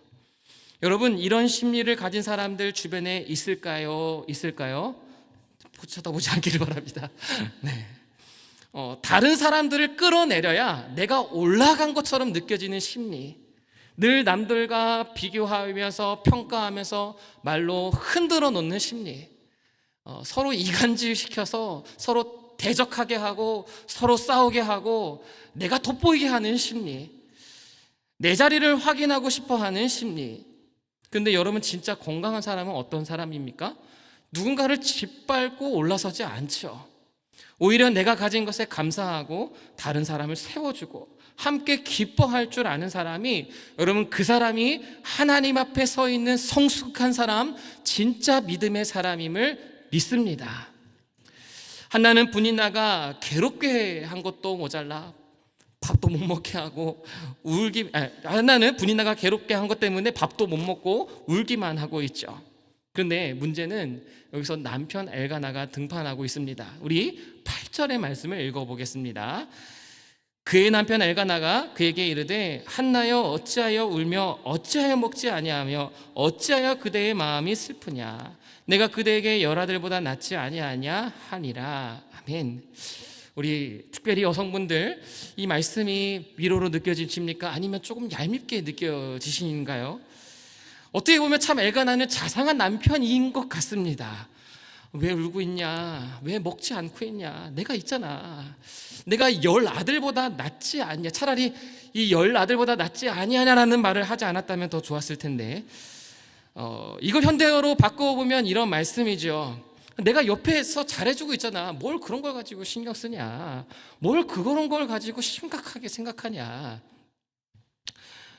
여러분, 이런 심리를 가진 사람들 주변에 있을까요? 쳐다보지 않기를 바랍니다. 네. 다른 사람들을 끌어내려야 내가 올라간 것처럼 느껴지는 심리, 늘 남들과 비교하면서 평가하면서 말로 흔들어 놓는 심리, 서로 이간질 시켜서 서로 대적하게 하고 서로 싸우게 하고 내가 돋보이게 하는 심리, 내 자리를 확인하고 싶어 하는 심리. 근데 여러분, 진짜 건강한 사람은 어떤 사람입니까? 누군가를 짓밟고 올라서지 않죠. 오히려 내가 가진 것에 감사하고 다른 사람을 세워주고 함께 기뻐할 줄 아는 사람이, 여러분, 그 사람이 하나님 앞에 서 있는 성숙한 사람, 진짜 믿음의 사람임을 믿습니다. 한나는 분인나가 괴롭게 한 것도 모자라 밥도 못 먹게 하고 한나는 분인나가 괴롭게 한 것 때문에 밥도 못 먹고 울기만 하고 있죠. 그런데 문제는 여기서 남편 엘가나가 등판하고 있습니다. 우리 8절의 말씀을 읽어보겠습니다. 그의 남편 엘가나가 그에게 이르되 한나여 어찌하여 울며 어찌하여 먹지 아니하며 어찌하여 그대의 마음이 슬프냐, 내가 그대에게 열아들보다 낫지 아니하냐 하니라. 아멘. 우리 특별히 여성분들, 이 말씀이 위로로 느껴지십니까? 아니면 조금 얄밉게 느껴지시는가요? 어떻게 보면 참 엘가나는 자상한 남편인 것 같습니다. 왜 울고 있냐? 왜 먹지 않고 있냐? 내가 있잖아. 내가 10아들보다 낫지 않냐? 차라리 이 10아들보다 낫지 아니하냐라는 말을 하지 않았다면 더 좋았을 텐데, 이걸 현대어로 바꿔보면 이런 말씀이죠. 내가 옆에서 잘해주고 있잖아. 뭘 그런 걸 가지고 신경 쓰냐? 뭘 그런 걸 가지고 심각하게 생각하냐?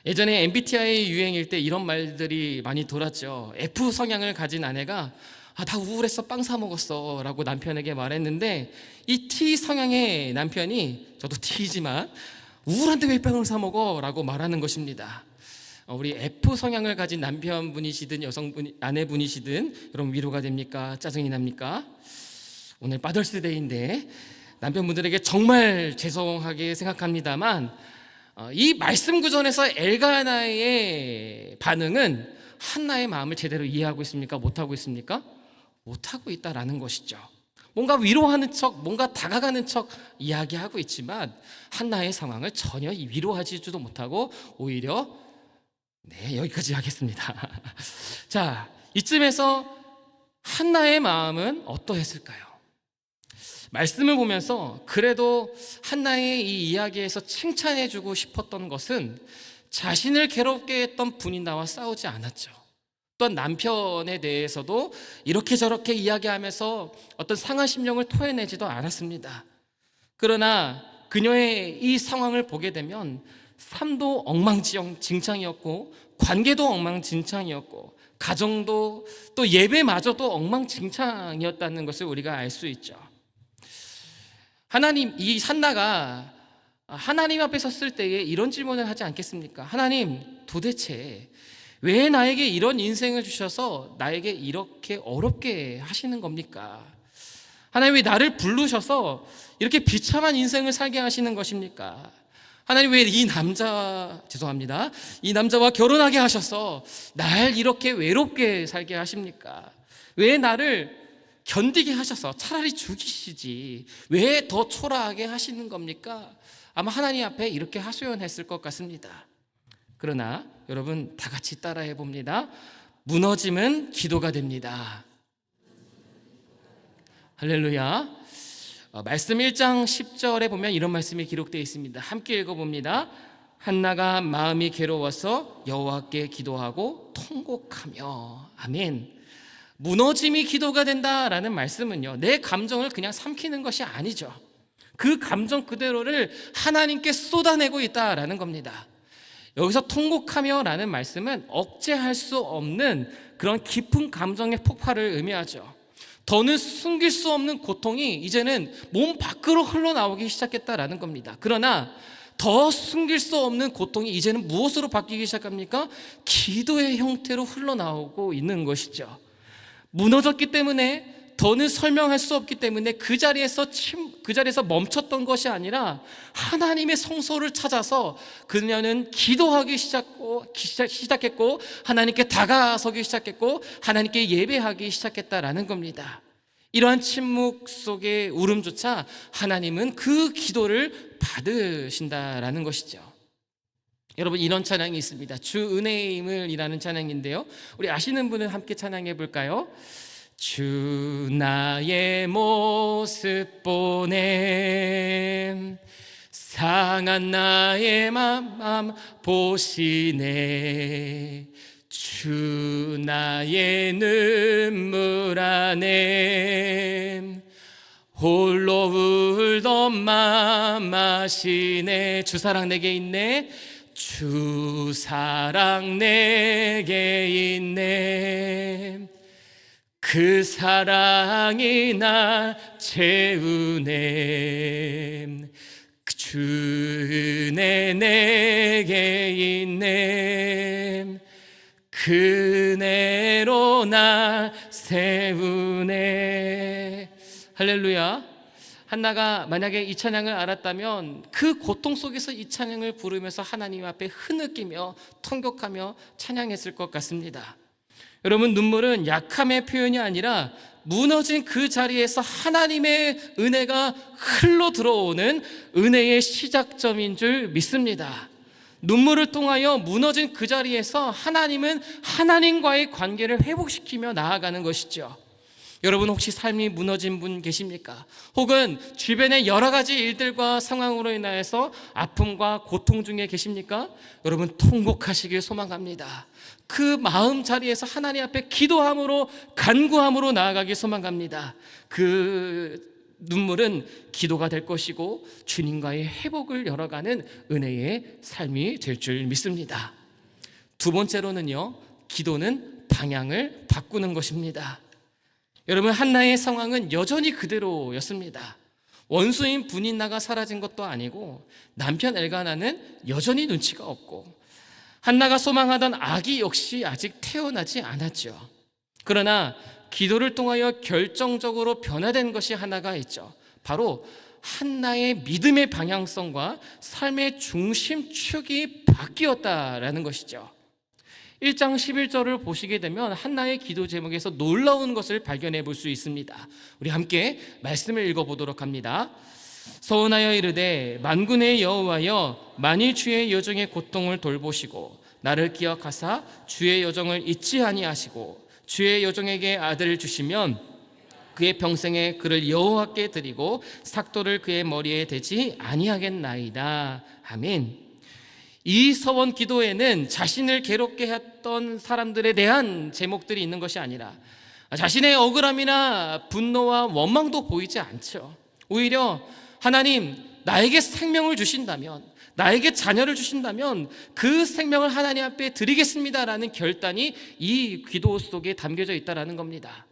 예전에 MBTI 유행일 때 이런 말들이 많이 돌았죠. F 성향을 가진 아내가 나 우울해서 빵 사 먹었어 라고 남편에게 말했는데, 이 T 성향의 남편이, 저도 T지만 우울한데 왜 빵을 사 먹어? 라고 말하는 것입니다. 우리 F 성향을 가진 남편분이시든 아내분이시든 여러분 위로가 됩니까? 짜증이 납니까? 오늘 파더스데이인데 남편분들에게 정말 죄송하게 생각합니다만, 이 말씀 구전에서 엘가나의 반응은 한나의 마음을 제대로 이해하고 있습니까? 못하고 있습니까? 못하고 있다라는 것이죠. 뭔가 위로하는 척, 뭔가 다가가는 척 이야기하고 있지만 한나의 상황을 전혀 위로하지도 못하고 오히려 여기까지 하겠습니다. 자, 이쯤에서 한나의 마음은 어떠했을까요? 말씀을 보면서 그래도 한나의 이 이야기에서 칭찬해주고 싶었던 것은 자신을 괴롭게 했던 분이나와 싸우지 않았죠. 또한 남편에 대해서도 이렇게 저렇게 이야기하면서 어떤 상한 심령을 토해내지도 않았습니다. 그러나 그녀의 이 상황을 보게 되면 삶도 엉망진창이었고, 관계도 엉망진창이었고, 가정도 또 예배마저도 엉망진창이었다는 것을 우리가 알 수 있죠. 이 한나가 하나님 앞에 섰을 때에 이런 질문을 하지 않겠습니까? 하나님, 도대체 왜 나에게 이런 인생을 주셔서 나에게 이렇게 어렵게 하시는 겁니까? 하나님, 왜 나를 부르셔서 이렇게 비참한 인생을 살게 하시는 것입니까? 하나님, 왜 이 남자와 결혼하게 하셔서 날 이렇게 외롭게 살게 하십니까? 왜 나를 견디게 하셔서 차라리 죽이시지 왜 더 초라하게 하시는 겁니까? 아마 하나님 앞에 이렇게 하소연했을 것 같습니다. 그러나 여러분 다 같이 따라해 봅니다. 무너짐은 기도가 됩니다. 할렐루야. 말씀 1장 10절에 보면 이런 말씀이 기록되어 있습니다. 함께 읽어봅니다. 한나가 마음이 괴로워서 여호와께 기도하고 통곡하며. 아멘. 무너짐이 기도가 된다라는 말씀은요, 내 감정을 그냥 삼키는 것이 아니죠. 그 감정 그대로를 하나님께 쏟아내고 있다라는 겁니다. 여기서 통곡하며 라는 말씀은 억제할 수 없는 그런 깊은 감정의 폭발을 의미하죠. 더는 숨길 수 없는 고통이 이제는 몸 밖으로 흘러나오기 시작했다라는 겁니다. 그러나 더 숨길 수 없는 고통이 이제는 무엇으로 바뀌기 시작합니까? 기도의 형태로 흘러나오고 있는 것이죠. 무너졌기 때문에, 더는 설명할 수 없기 때문에 그 자리에서 멈췄던 것이 아니라 하나님의 성소를 찾아서 그녀는 기도하기 시작했고, 하나님께 다가서기 시작했고, 하나님께 예배하기 시작했다라는 겁니다. 이러한 침묵 속의 울음조차 하나님은 그 기도를 받으신다라는 것이죠. 여러분, 이런 찬양이 있습니다. 주 은혜의 힘을이라는 찬양인데요, 우리 아시는 분은 함께 찬양해 볼까요? 주 나의 모습 보냄, 상한 나의 맘 보시네. 주 나의 눈물 안에 홀로 울던 맘 아시네. 주 사랑 내게 있네. 주 사랑 내게 있네. 그 사랑이 날 채우네. 주 은혜 내게 있네. 그네로 날 세우네. 할렐루야. 한나가 만약에 이 찬양을 알았다면 그 고통 속에서 이 찬양을 부르면서 하나님 앞에 흐느끼며 통곡하며 찬양했을 것 같습니다. 여러분, 눈물은 약함의 표현이 아니라 무너진 그 자리에서 하나님의 은혜가 흘러 들어오는 은혜의 시작점인 줄 믿습니다. 눈물을 통하여 무너진 그 자리에서 하나님은 하나님과의 관계를 회복시키며 나아가는 것이죠. 여러분 혹시 삶이 무너진 분 계십니까? 혹은 주변의 여러 가지 일들과 상황으로 인하여서 아픔과 고통 중에 계십니까? 여러분 통곡하시길 소망합니다. 그 마음 자리에서 하나님 앞에 기도함으로 간구함으로 나아가길 소망합니다. 그 눈물은 기도가 될 것이고 주님과의 회복을 열어가는 은혜의 삶이 될 줄 믿습니다. 두 번째로는요, 기도는 방향을 바꾸는 것입니다. 여러분, 한나의 상황은 여전히 그대로였습니다. 원수인 분인나가 사라진 것도 아니고 남편 엘가나는 여전히 눈치가 없고 한나가 소망하던 아기 역시 아직 태어나지 않았죠. 그러나 기도를 통하여 결정적으로 변화된 것이 하나가 있죠. 바로 한나의 믿음의 방향성과 삶의 중심축이 바뀌었다라는 것이죠. 1장 11절을 보시게 되면 한나의 기도 제목에서 놀라운 것을 발견해 볼 수 있습니다. 우리 함께 말씀을 읽어보도록 합니다. 서원하여 이르되 만군의 여호와여, 만일 주의 여종의 고통을 돌보시고 나를 기억하사 주의 여종을 잊지 아니하시고 주의 여종에게 아들을 주시면 그의 평생에 그를 여호와께 드리고 삭도를 그의 머리에 대지 아니하겠나이다. 아멘. 이 서원 기도에는 자신을 괴롭게 했던 사람들에 대한 제목들이 있는 것이 아니라 자신의 억울함이나 분노와 원망도 보이지 않죠. 오히려 하나님, 나에게 생명을 주신다면, 나에게 자녀를 주신다면 그 생명을 하나님 앞에 드리겠습니다라는 결단이 이 기도 속에 담겨져 있다라는 겁니다.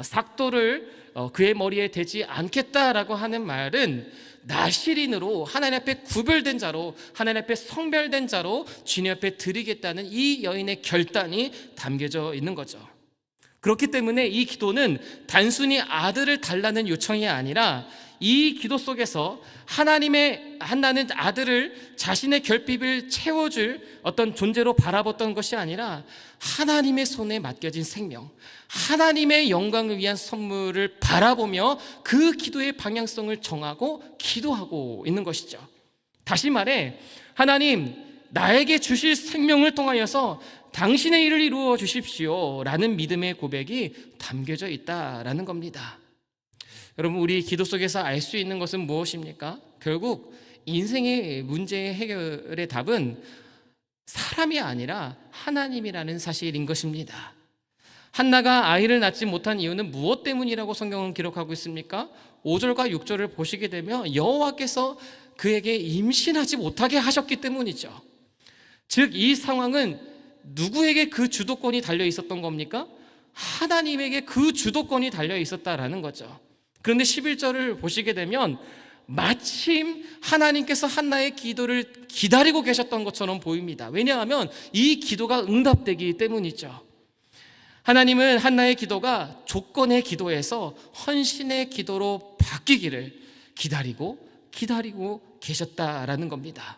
삭도를 그의 머리에 대지 않겠다라고 하는 말은 나실인으로 하나님 앞에 구별된 자로, 하나님 앞에 성별된 자로 주님 앞에 드리겠다는 이 여인의 결단이 담겨져 있는 거죠. 그렇기 때문에 이 기도는 단순히 아들을 달라는 요청이 아니라 이 기도 속에서 한나는 아들을 자신의 결핍을 채워줄 어떤 존재로 바라봤던 것이 아니라 하나님의 손에 맡겨진 생명, 하나님의 영광을 위한 선물을 바라보며 그 기도의 방향성을 정하고 기도하고 있는 것이죠. 다시 말해, 하나님, 나에게 주실 생명을 통하여서 당신의 일을 이루어 주십시오 라는 믿음의 고백이 담겨져 있다라는 겁니다. 여러분, 우리 기도 속에서 알 수 있는 것은 무엇입니까? 결국 인생의 문제의 해결의 답은 사람이 아니라 하나님이라는 사실인 것입니다. 한나가 아이를 낳지 못한 이유는 무엇 때문이라고 성경은 기록하고 있습니까? 5절과 6절을 보시게 되면 여호와께서 그에게 임신하지 못하게 하셨기 때문이죠. 즉, 이 상황은 누구에게 그 주도권이 달려 있었던 겁니까? 하나님에게 그 주도권이 달려 있었다라는 거죠. 그런데 11절을 보시게 되면 마침 하나님께서 한나의 기도를 기다리고 계셨던 것처럼 보입니다. 왜냐하면 이 기도가 응답되기 때문이죠. 하나님은 한나의 기도가 조건의 기도에서 헌신의 기도로 바뀌기를 기다리고 계셨다라는 겁니다.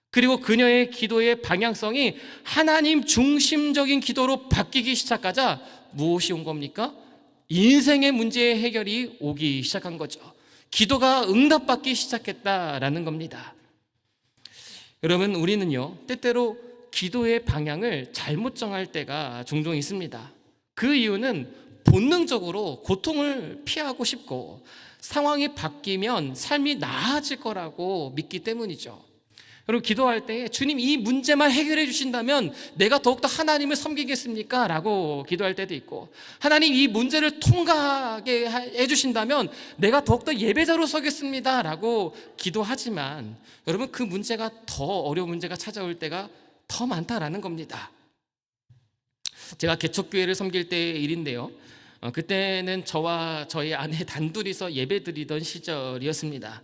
그리고 그녀의 기도의 방향성이 하나님 중심적인 기도로 바뀌기 시작하자 무엇이 온 겁니까? 인생의 문제의 해결이 오기 시작한 거죠. 기도가 응답받기 시작했다라는 겁니다. 여러분, 우리는요, 때때로 기도의 방향을 잘못 정할 때가 종종 있습니다. 그 이유는 본능적으로 고통을 피하고 싶고 상황이 바뀌면 삶이 나아질 거라고 믿기 때문이죠. 여러분, 기도할 때 주님, 이 문제만 해결해 주신다면 내가 더욱더 하나님을 섬기겠습니까? 라고 기도할 때도 있고, 하나님, 이 문제를 통과하게 해주신다면 내가 더욱더 예배자로 서겠습니다 라고 기도하지만, 여러분, 그 문제가 더 어려운 문제가 찾아올 때가 더 많다라는 겁니다. 제가 개척교회를 섬길 때의 일인데요, 그때는 저와 저희 아내 단둘이서 예배 드리던 시절이었습니다.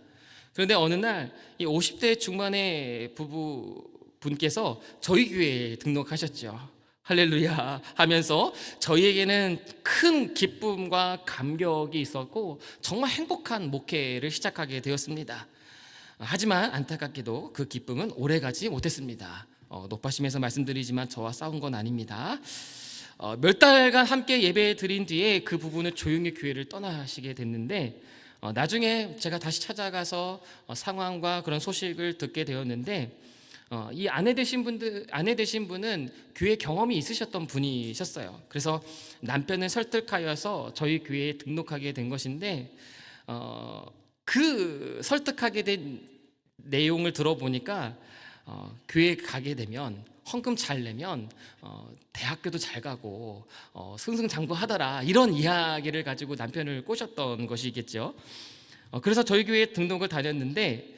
그런데 어느 날 이 50대 중반의 부부분께서 저희 교회에 등록하셨죠. 할렐루야 하면서 저희에게는 큰 기쁨과 감격이 있었고 정말 행복한 목회를 시작하게 되었습니다. 하지만 안타깝게도 그 기쁨은 오래가지 못했습니다. 높아심에서 말씀드리지만 저와 싸운 건 아닙니다. 몇 달간 함께 예배 드린 뒤에 그 부부는 조용히 교회를 떠나시게 됐는데, 나중에 제가 다시 찾아가서 상황과 그런 소식을 듣게 되었는데, 이 아내 되신 분은 교회 경험이 있으셨던 분이셨어요. 그래서 남편을 설득하여서 저희 교회에 등록하게 된 것인데 그 설득하게 된 내용을 들어보니까 교회 가게 되면 헌금 잘 내면 대학교도 잘 가고 승승장구하더라, 이런 이야기를 가지고 남편을 꼬셨던 것이겠죠. 그래서 저희 교회에 등록을 다녔는데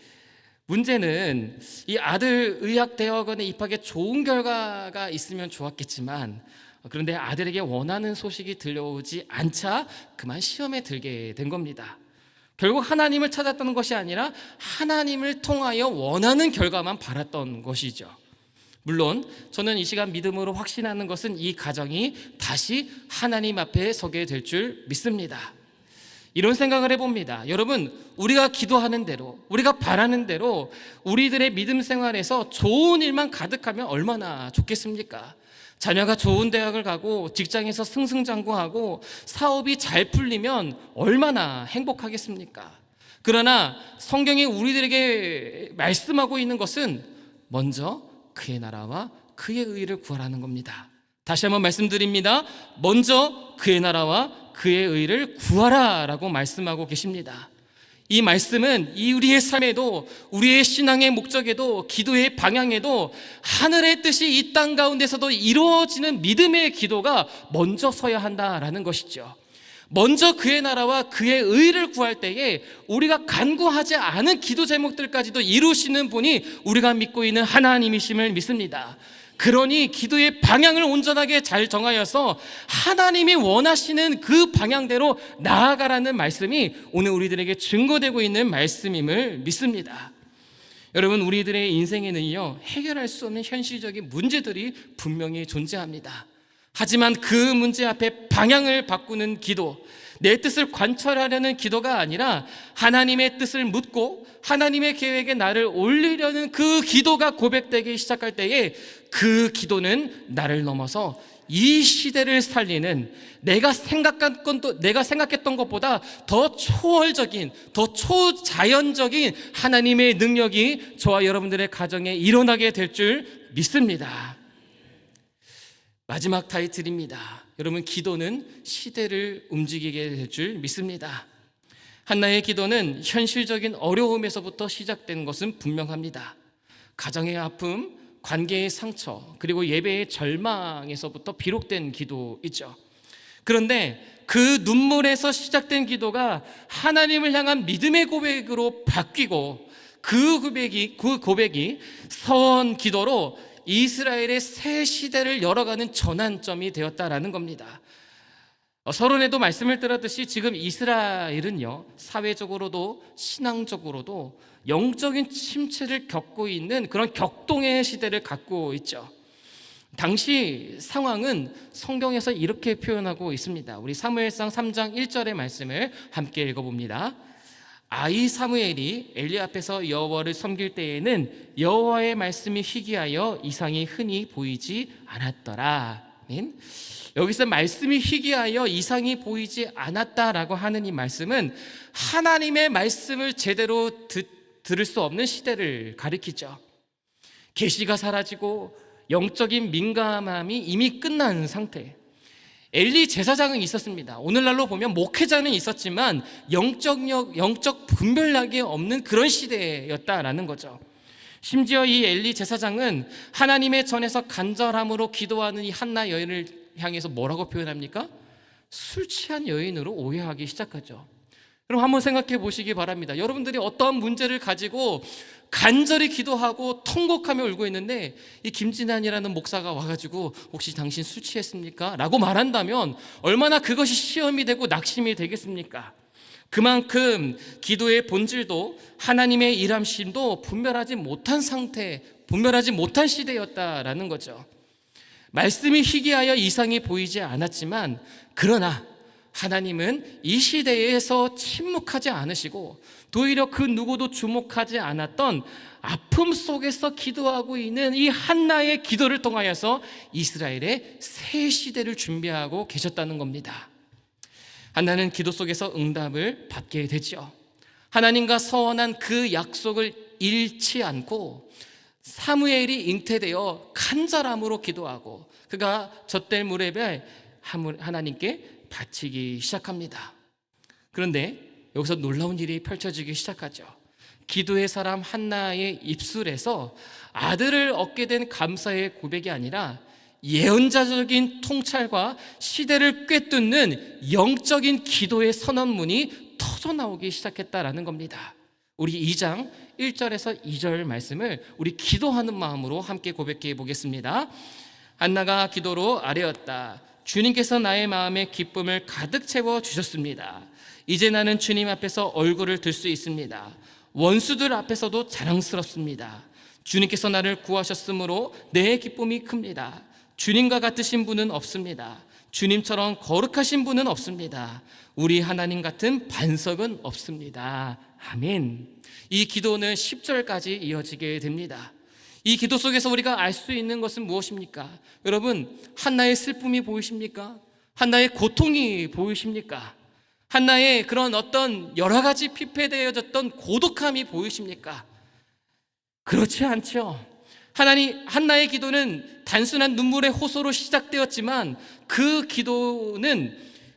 문제는 이 아들 의학대학원에 입학에 좋은 결과가 있으면 좋았겠지만 그런데 아들에게 원하는 소식이 들려오지 않자 그만 시험에 들게 된 겁니다. 결국 하나님을 찾았던 것이 아니라 하나님을 통하여 원하는 결과만 바랐던 것이죠. 물론 저는 이 시간 믿음으로 확신하는 것은 이 가정이 다시 하나님 앞에 서게 될 줄 믿습니다. 이런 생각을 해봅니다. 여러분, 우리가 기도하는 대로, 우리가 바라는 대로 우리들의 믿음 생활에서 좋은 일만 가득하면 얼마나 좋겠습니까? 자녀가 좋은 대학을 가고 직장에서 승승장구하고 사업이 잘 풀리면 얼마나 행복하겠습니까? 그러나 성경이 우리들에게 말씀하고 있는 것은 먼저 그의 나라와 그의 의를 구하라는 겁니다. 다시 한번 말씀드립니다. 먼저 그의 나라와 그의 의를 구하라 라고 말씀하고 계십니다. 이 말씀은 우리의 삶에도, 우리의 신앙의 목적에도, 기도의 방향에도 하늘의 뜻이 이 땅 가운데서도 이루어지는 믿음의 기도가 먼저 서야 한다라는 것이죠. 먼저 그의 나라와 그의 의를 구할 때에 우리가 간구하지 않은 기도 제목들까지도 이루시는 분이 우리가 믿고 있는 하나님이심을 믿습니다. 그러니 기도의 방향을 온전하게 잘 정하여서 하나님이 원하시는 그 방향대로 나아가라는 말씀이 오늘 우리들에게 증거되고 있는 말씀임을 믿습니다. 여러분, 우리들의 인생에는요, 해결할 수 없는 현실적인 문제들이 분명히 존재합니다. 하지만 그 문제 앞에 방향을 바꾸는 기도, 내 뜻을 관철하려는 기도가 아니라 하나님의 뜻을 묻고 하나님의 계획에 나를 올리려는 그 기도가 고백되기 시작할 때에 그 기도는 나를 넘어서 이 시대를 살리는 내가 생각했던 것보다 더 초월적인, 더 초자연적인 하나님의 능력이 저와 여러분들의 가정에 일어나게 될 줄 믿습니다. 마지막 타이틀입니다. 여러분, 기도는 시대를 움직이게 될 줄 믿습니다. 한나의 기도는 현실적인 어려움에서부터 시작된 것은 분명합니다. 가정의 아픔, 관계의 상처, 그리고 예배의 절망에서부터 비롯된 기도이죠. 그런데 그 눈물에서 시작된 기도가 하나님을 향한 믿음의 고백으로 바뀌고 그 고백이 서원 기도로 이스라엘의 새 시대를 열어가는 전환점이 되었다라는 겁니다. 서론에도 말씀을 드렸듯이 지금 이스라엘은요, 사회적으로도 신앙적으로도 영적인 침체를 겪고 있는 그런 격동의 시대를 갖고 있죠. 당시 상황은 성경에서 이렇게 표현하고 있습니다. 우리 사무엘상 3장 1절의 말씀을 함께 읽어봅니다. 아이 사무엘이 엘리 앞에서 여호와를 섬길 때에는 여호와의 말씀이 희귀하여 이상이 흔히 보이지 않았더라. 아멘. 여기서 말씀이 희귀하여 이상이 보이지 않았다라고 하는 이 말씀은 하나님의 말씀을 제대로 들을 수 없는 시대를 가리키죠. 계시가 사라지고 영적인 민감함이 이미 끝난 상태. 엘리 제사장은 있었습니다. 오늘날로 보면 목회자는 있었지만 영적 분별력이 없는 그런 시대였다라는 거죠. 심지어 이 엘리 제사장은 하나님의 전에서 간절함으로 기도하는 이 한나 여인을 향해서 뭐라고 표현합니까? 술 취한 여인으로 오해하기 시작하죠. 그럼 한번 생각해 보시기 바랍니다. 여러분들이 어떠한 문제를 가지고 간절히 기도하고 통곡하며 울고 있는데 이 김진환이라는 목사가 와가지고 혹시 당신 술 취했습니까? 라고 말한다면 얼마나 그것이 시험이 되고 낙심이 되겠습니까? 그만큼 기도의 본질도 하나님의 일함심도 분별하지 못한 상태, 분별하지 못한 시대였다라는 거죠. 말씀이 희귀하여 이상이 보이지 않았지만 그러나 하나님은 이 시대에서 침묵하지 않으시고 도리어 그 누구도 주목하지 않았던 아픔 속에서 기도하고 있는 이 한나의 기도를 통하여서 이스라엘의 새 시대를 준비하고 계셨다는 겁니다. 한나는 기도 속에서 응답을 받게 되죠. 하나님과 서원한 그 약속을 잃지 않고 사무엘이 잉태되어 간절함으로 기도하고 그가 젖될 무렵에 하나님께 바치기 시작합니다. 그런데 여기서 놀라운 일이 펼쳐지기 시작하죠. 기도의 사람 한나의 입술에서 아들을 얻게 된 감사의 고백이 아니라 예언자적인 통찰과 시대를 꿰뚫는 영적인 기도의 선언문이 터져나오기 시작했다라는 겁니다. 우리 2장 1절에서 2절 말씀을 우리 기도하는 마음으로 함께 고백해 보겠습니다. 한나가 기도로 아뢰었다. 주님께서 나의 마음에 기쁨을 가득 채워 주셨습니다. 이제 나는 주님 앞에서 얼굴을 들 수 있습니다. 원수들 앞에서도 자랑스럽습니다. 주님께서 나를 구하셨으므로 내 기쁨이 큽니다. 주님과 같으신 분은 없습니다. 주님처럼 거룩하신 분은 없습니다. 우리 하나님 같은 반석은 없습니다. 아멘. 이 기도는 10절까지 이어지게 됩니다. 이 기도 속에서 우리가 알 수 있는 것은 무엇입니까? 여러분, 한나의 슬픔이 보이십니까? 한나의 고통이 보이십니까? 한나의 그런 어떤 여러 가지 피폐되어졌던 고독함이 보이십니까? 그렇지 않죠. 한나의 기도는 단순한 눈물의 호소로 시작되었지만 그 기도는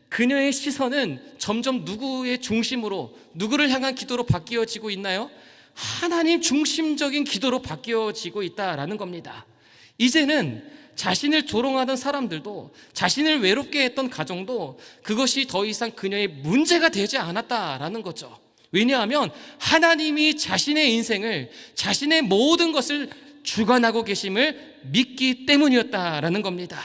그녀의 시선은 점점 누구의 중심으로, 누구를 향한 기도로 바뀌어지고 있나요? 하나님 중심적인 기도로 바뀌어지고 있다라는 겁니다. 이제는 자신을 조롱하던 사람들도, 자신을 외롭게 했던 가정도 그것이 더 이상 그녀의 문제가 되지 않았다라는 거죠. 왜냐하면 하나님이 자신의 인생을, 자신의 모든 것을 주관하고 계심을 믿기 때문이었다라는 겁니다.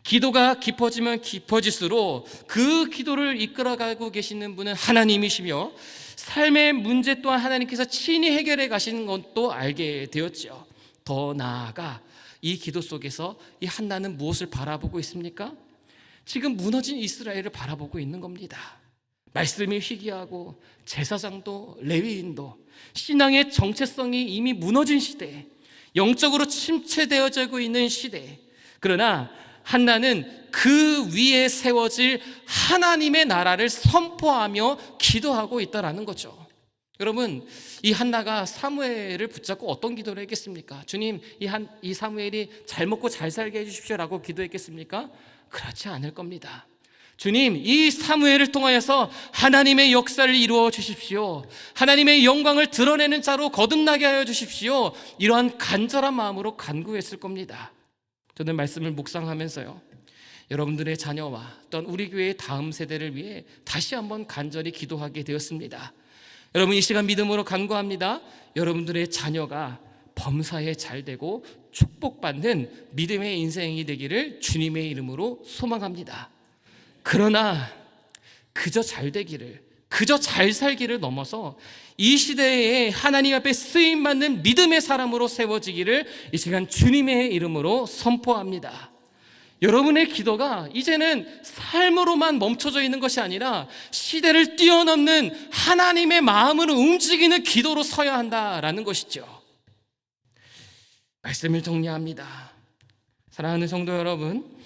기도가 깊어지면 깊어질수록 그 기도를 이끌어가고 계시는 분은 하나님이시며 삶의 문제 또한 하나님께서 친히 해결해 가시는 것도 알게 되었죠. 더 나아가 이 기도 속에서 이 한나는 무엇을 바라보고 있습니까? 지금 무너진 이스라엘을 바라보고 있는 겁니다. 말씀이 희귀하고 제사장도 레위인도 신앙의 정체성이 이미 무너진 시대, 영적으로 침체되어지고 있는 시대, 그러나 한나는 그 위에 세워질 하나님의 나라를 선포하며 기도하고 있다라는 거죠. 여러분, 이 한나가 사무엘을 붙잡고 어떤 기도를 했겠습니까? 주님, 이 사무엘이 잘 먹고 잘 살게 해주십시오라고 기도했겠습니까? 그렇지 않을 겁니다. 주님, 이 사무엘을 통하여서 하나님의 역사를 이루어 주십시오. 하나님의 영광을 드러내는 자로 거듭나게 하여 주십시오. 이러한 간절한 마음으로 간구했을 겁니다. 저는 말씀을 묵상하면서요, 여러분들의 자녀와 또한 우리 교회의 다음 세대를 위해 다시 한번 간절히 기도하게 되었습니다. 여러분, 이 시간 믿음으로 간구합니다. 여러분들의 자녀가 범사에 잘되고 축복받는 믿음의 인생이 되기를 주님의 이름으로 소망합니다. 그러나 그저 잘되기를, 그저 잘 살기를 넘어서 이 시대에 하나님 앞에 쓰임받는 믿음의 사람으로 세워지기를 이 시간 주님의 이름으로 선포합니다. 여러분의 기도가 이제는 삶으로만 멈춰져 있는 것이 아니라 시대를 뛰어넘는 하나님의 마음으로 움직이는 기도로 서야 한다라는 것이죠. 말씀을 정리합니다. 사랑하는 성도 여러분,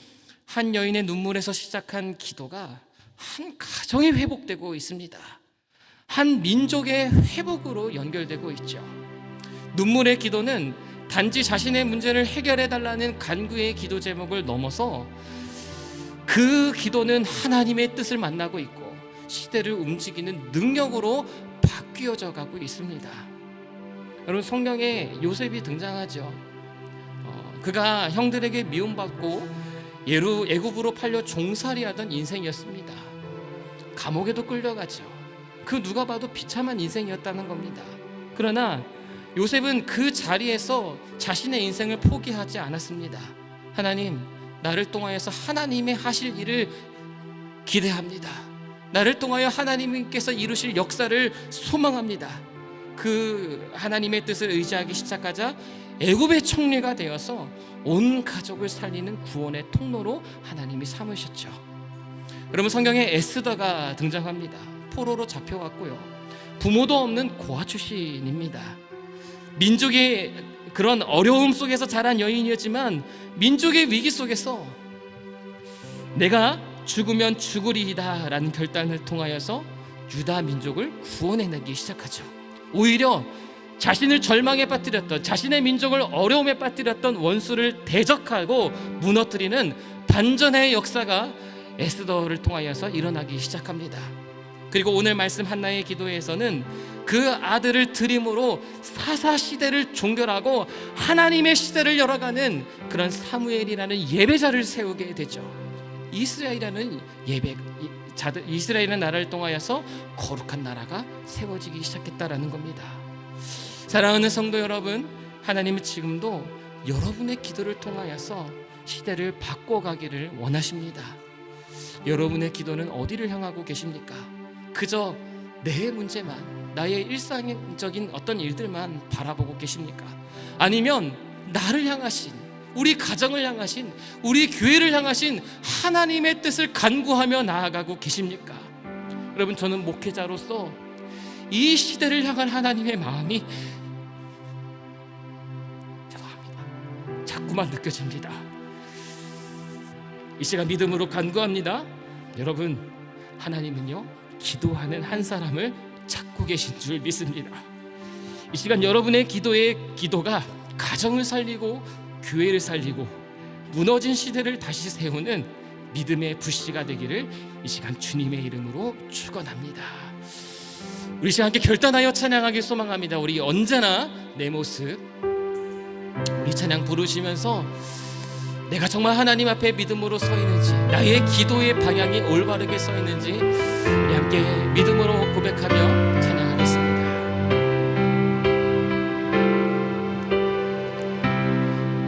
한 여인의 눈물에서 시작한 기도가 한 가정이 회복되고 있습니다. 한 민족의 회복으로 연결되고 있죠. 눈물의 기도는 단지 자신의 문제를 해결해달라는 간구의 기도 제목을 넘어서 그 기도는 하나님의 뜻을 만나고 있고 시대를 움직이는 능력으로 바뀌어져 가고 있습니다. 여러분, 성경에 요셉이 등장하죠. 그가 형들에게 미움받고 애굽으로 팔려 종살이하던 인생이었습니다. 감옥에도 끌려가죠. 그 누가 봐도 비참한 인생이었다는 겁니다. 그러나 요셉은 그 자리에서 자신의 인생을 포기하지 않았습니다. 하나님, 나를 통하여서 하나님의 하실 일을 기대합니다. 나를 통하여 하나님께서 이루실 역사를 소망합니다. 그 하나님의 뜻을 의지하기 시작하자 애굽의 총리가 되어서 온 가족을 살리는 구원의 통로로 하나님이 삼으셨죠. 여러분, 성경에 에스더가 등장합니다. 포로로 잡혀왔고요, 부모도 없는 고아 출신입니다. 민족의 그런 어려움 속에서 자란 여인이었지만 민족의 위기 속에서 내가 죽으면 죽으리이다 라는 결단을 통하여서 유다 민족을 구원해내기 시작하죠. 오히려 자신을 절망에 빠뜨렸던, 자신의 민족을 어려움에 빠뜨렸던 원수를 대적하고 무너뜨리는 반전의 역사가 에스더를 통하여서 일어나기 시작합니다. 그리고 오늘 말씀 한나의 기도에서는 그 아들을 드림으로 사사 시대를 종결하고 하나님의 시대를 열어가는 그런 사무엘이라는 예배자를 세우게 되죠. 이스라엘이라는 이스라엘의 나라를 통하여서 거룩한 나라가 세워지기 시작했다라는 겁니다. 사랑하는 성도 여러분, 하나님은 지금도 여러분의 기도를 통하여서 시대를 바꿔가기를 원하십니다. 여러분의 기도는 어디를 향하고 계십니까? 그저 내 문제만, 나의 일상적인 어떤 일들만 바라보고 계십니까? 아니면 나를 향하신, 우리 가정을 향하신, 우리 교회를 향하신 하나님의 뜻을 간구하며 나아가고 계십니까? 여러분, 저는 목회자로서 이 시대를 향한 하나님의 마음이 자꾸만 느껴집니다. 이 시간 믿음으로 간구합니다. 여러분, 하나님은요, 기도하는 한 사람을 찾고 계신 줄 믿습니다. 이 시간 여러분의 기도가 가정을 살리고 교회를 살리고 무너진 시대를 다시 세우는 믿음의 불씨가 되기를 이 시간 주님의 이름으로 축원합니다. 우리 시간 함께 결단하여 찬양하길 소망합니다. 우리 언제나 내 모습, 우리 찬양 부르시면서 내가 정말 하나님 앞에 믿음으로 서 있는지, 나의 기도의 방향이 올바르게 서 있는지 우리 함께 믿음으로 고백하며 찬양하겠습니다.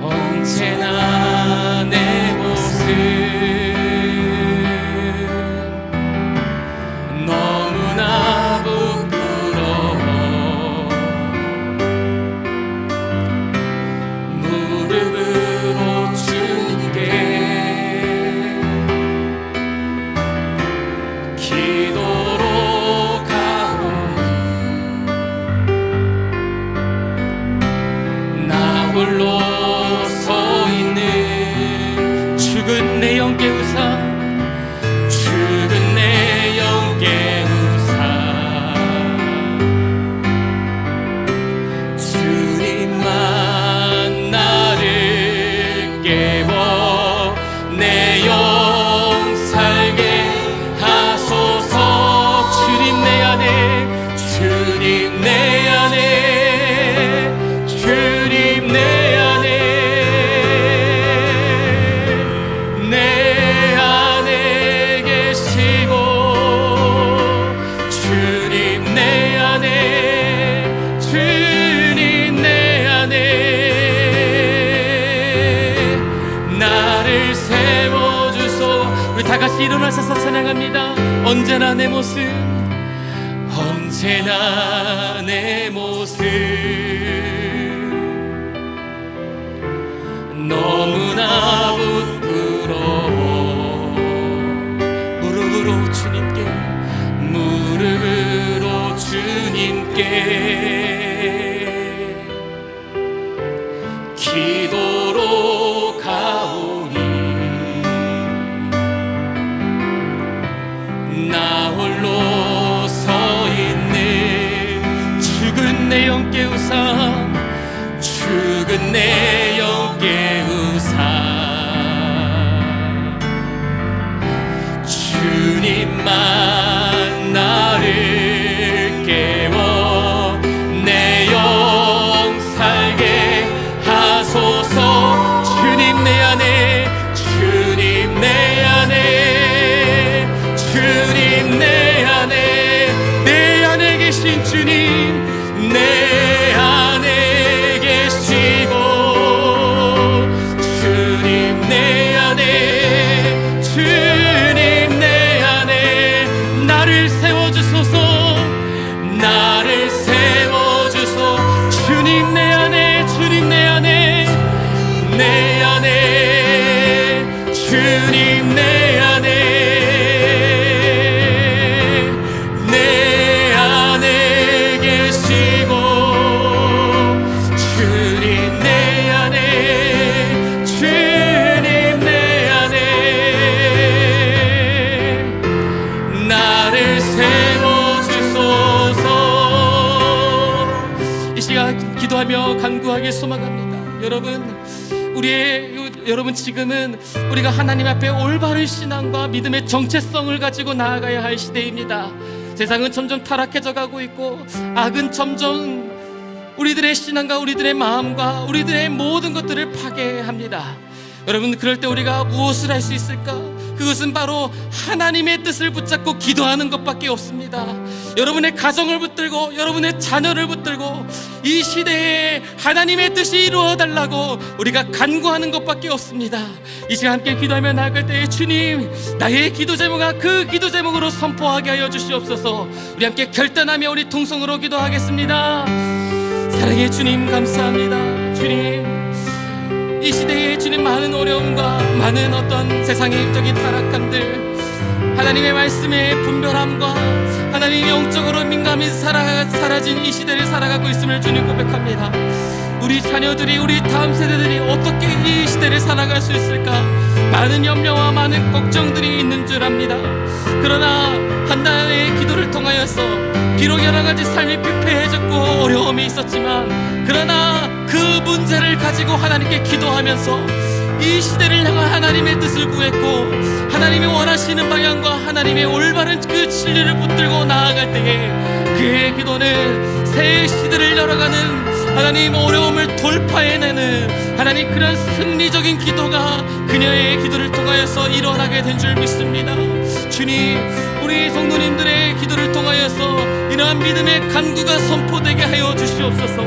언제나 내 모습 너무나 부끄러워 무릎으로 주님께 기도로 가오니 나 홀로 서 있는 죽은 내 영 깨우사, 죽은 내 영 깨우사 주님만 나를 깨워 내 영 살게 하소서. 주님 내 안에, 주님 내 안에, 주님 내 안에, 내 안에 계시고 주님 내 안에, 주님 내 안에 나를 세워주소. 우리 다 같이 일어나셔서 찬양합니다. 언제나 내 모습, 언제나 내 모습 너무나 부끄러워 무릎으로 주님께, 무릎으로 주님께 기도로 가오니 나 홀로 서 있는 죽은 내 영 깨우사, 죽은 내 영 깨우사 주님만 나를 깨워 내 영 살게 하소서. 주님 내 안에, 주님 내 안에, 주님 내 안에, 내 안에 계신 주님 내 안에 계시고 주님 내 안에, 주님 내 안에 나를 세워주소서, 나를 세워주소. 주님 내 안에, 주님 내 안에, 내 안에 되길 소망합니다. 여러분 지금은 우리가 하나님 앞에 올바른 신앙과 믿음의 정체성을 가지고 나아가야 할 시대입니다. 세상은 점점 타락해져 가고 있고 악은 점점 우리들의 신앙과 우리들의 마음과 우리들의 모든 것들을 파괴합니다. 여러분, 그럴 때 우리가 무엇을 할 수 있을까? 그것은 바로 하나님의 뜻을 붙잡고 기도하는 것밖에 없습니다. 여러분의 가정을 붙들고 여러분의 자녀를 붙들고 이 시대에 하나님의 뜻이 이루어달라고 우리가 간구하는 것밖에 없습니다. 이 시간 함께 기도하며 나아갈 때에 주님, 나의 기도 제목아 그 기도 제목으로 선포하게 하여 주시옵소서. 우리 함께 결단하며 우리 통성으로 기도하겠습니다. 사랑의 주님, 감사합니다. 주님, 이 시대에 주님 많은 어려움과 많은 어떤 세상적인 타락함들, 하나님의 말씀의 분별함과 하나님의 영적으로 민감히 사라진 이 시대를 살아가고 있음을 주님 고백합니다. 우리 자녀들이, 우리 다음 세대들이 어떻게 이 시대를 살아갈 수 있을까? 많은 염려와 많은 걱정들이 있는 줄 압니다. 그러나 한나의 기도를 통하여서 비록 여러 가지 삶이 피폐해졌고 어려움이 있었지만, 그러나 그 문제를 가지고 하나님께 기도하면서 이 시대를 향한 하나님의 뜻을 구했고 하나님이 원하시는 방향과 하나님의 올바른 그 진리를 붙들고 나아갈 때에 그의 기도는 새 시대를 열어가는 하나님 어려움을 돌파해내는 하나님 그런 승리적인 기도가 그녀의 기도를 통하여서 일어나게 된 줄 믿습니다. 주님, 우리 성도님들의 기도를 통하여서 이러한 믿음의 간구가 선포되게 하여 주시옵소서.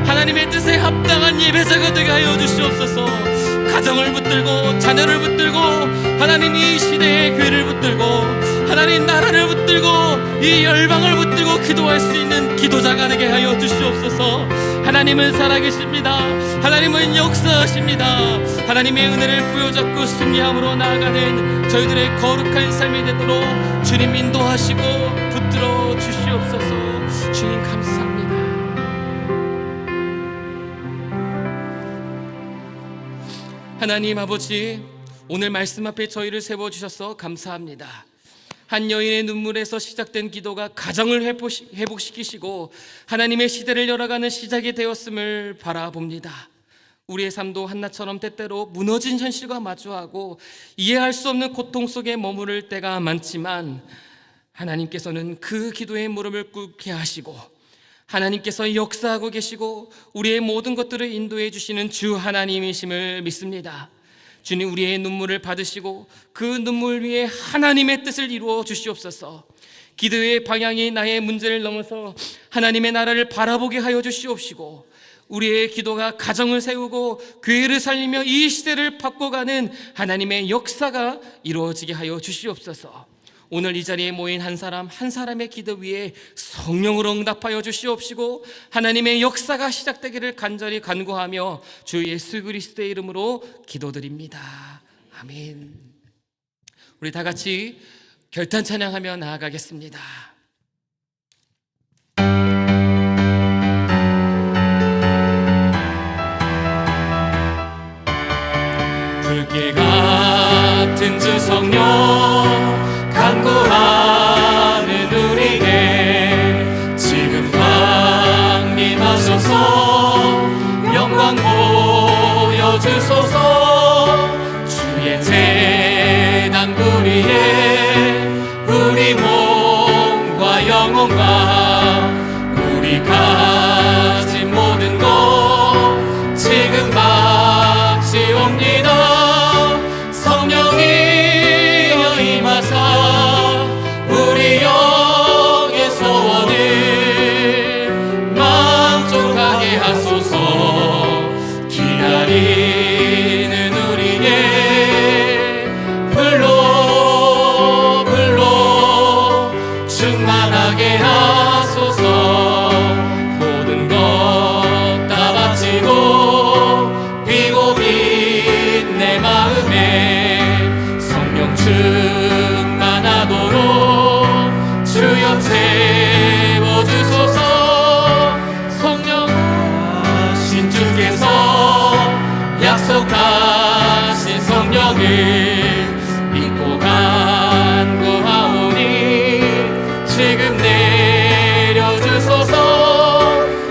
하나님의 뜻에 합당한 예배자가 되게 하여 주시옵소서. 가정을 붙들고 자녀를 붙들고 하나님 이 시대의 교회를 붙들고 하나님 나라를 붙들고 이 열방을 붙들고 기도할 수 있는 기도자가 되게 하여 주시옵소서. 하나님은 살아계십니다. 하나님은 역사하십니다. 하나님의 은혜를 부여잡고 승리함으로 나아가는 저희들의 거룩한 삶이 되도록 주님 인도하시고 붙들어 주시옵소서. 주님 감사합니다. 하나님 아버지, 오늘 말씀 앞에 저희를 세워주셔서 감사합니다. 한 여인의 눈물에서 시작된 기도가 가정을 회복시키시고 하나님의 시대를 열어가는 시작이 되었음을 바라봅니다. 우리의 삶도 한나처럼 때때로 무너진 현실과 마주하고 이해할 수 없는 고통 속에 머무를 때가 많지만, 하나님께서는 그 기도의 무릎을 꿇게 하시고 하나님께서 역사하고 계시고 우리의 모든 것들을 인도해 주시는 주 하나님이심을 믿습니다. 주님, 우리의 눈물을 받으시고 그 눈물 위에 하나님의 뜻을 이루어 주시옵소서. 기도의 방향이 나의 문제를 넘어서 하나님의 나라를 바라보게 하여 주시옵시고, 우리의 기도가 가정을 세우고 교회를 살리며 이 시대를 바꿔가는 하나님의 역사가 이루어지게 하여 주시옵소서. 오늘 이 자리에 모인 한 사람 한 사람의 기도 위에 성령으로 응답하여 주시옵시고 하나님의 역사가 시작되기를 간절히 간구하며 주 예수 그리스도의 이름으로 기도드립니다. 아멘. 우리 다 같이 결단 찬양하며 나아가겠습니다. 불길 같은 주 성령 간구하는 우리에게 지금 강림하소서. 영광 보여주소서. 주의 재단 위에 우리 몸과 영혼과 우리 가진 모든 것 지금 바치옵니다. 성령이여 임하사 우리 영의 소원을 만족하게 하소서. 기다리는 우리의 불로 충만하게 하소서. 모든 것 다 바치고 비고 빈 내 마음에 성령 충만하도록 주여 채워주소서. 성령 하신 주께서 약속하신 성령을 믿고 간구하오니 지금 내려주소서.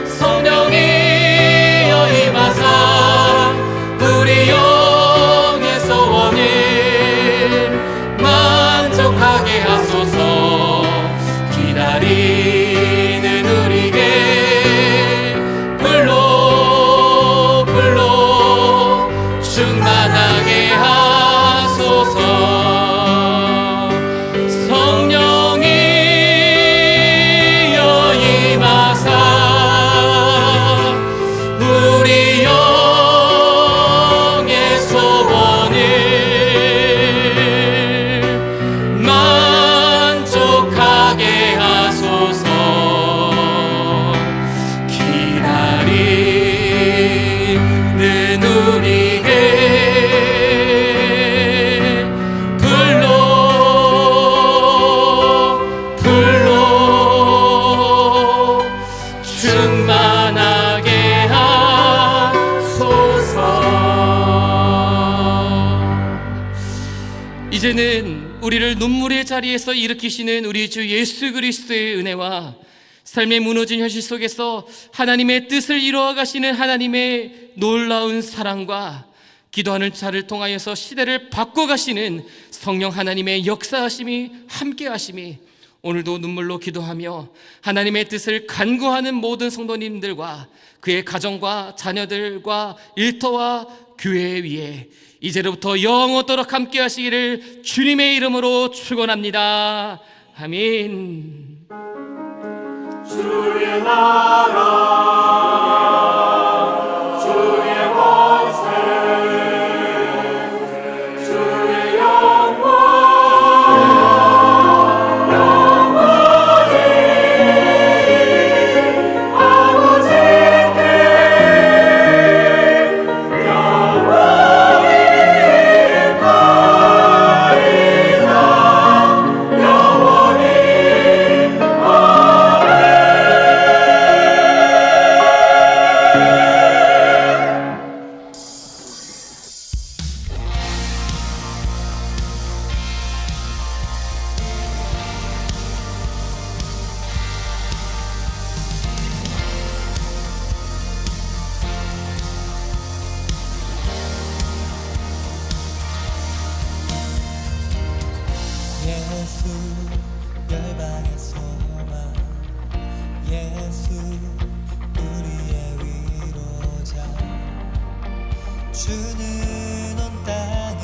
성령이여 임하 이제는 우리를 눈물의 자리에서 일으키시는 우리 주 예수 그리스도의 은혜와 삶의 무너진 현실 속에서 하나님의 뜻을 이루어 가시는 하나님의 놀라운 사랑과 기도하는 자를 통하여서 시대를 바꿔가시는 성령 하나님의 역사하심이 함께하심이 오늘도 눈물로 기도하며 하나님의 뜻을 간구하는 모든 성도님들과 그의 가정과 자녀들과 일터와 교회 위에 이제로부터 영원토록 함께 하시기를 주님의 이름으로 축원합니다. 아멘. 주의 나라 주의 권세 주의 영광 영원히 아버지께 영원히 나이다 영원히 예수 열방의 소망 예수 우리의 위로자 주는 온 땅의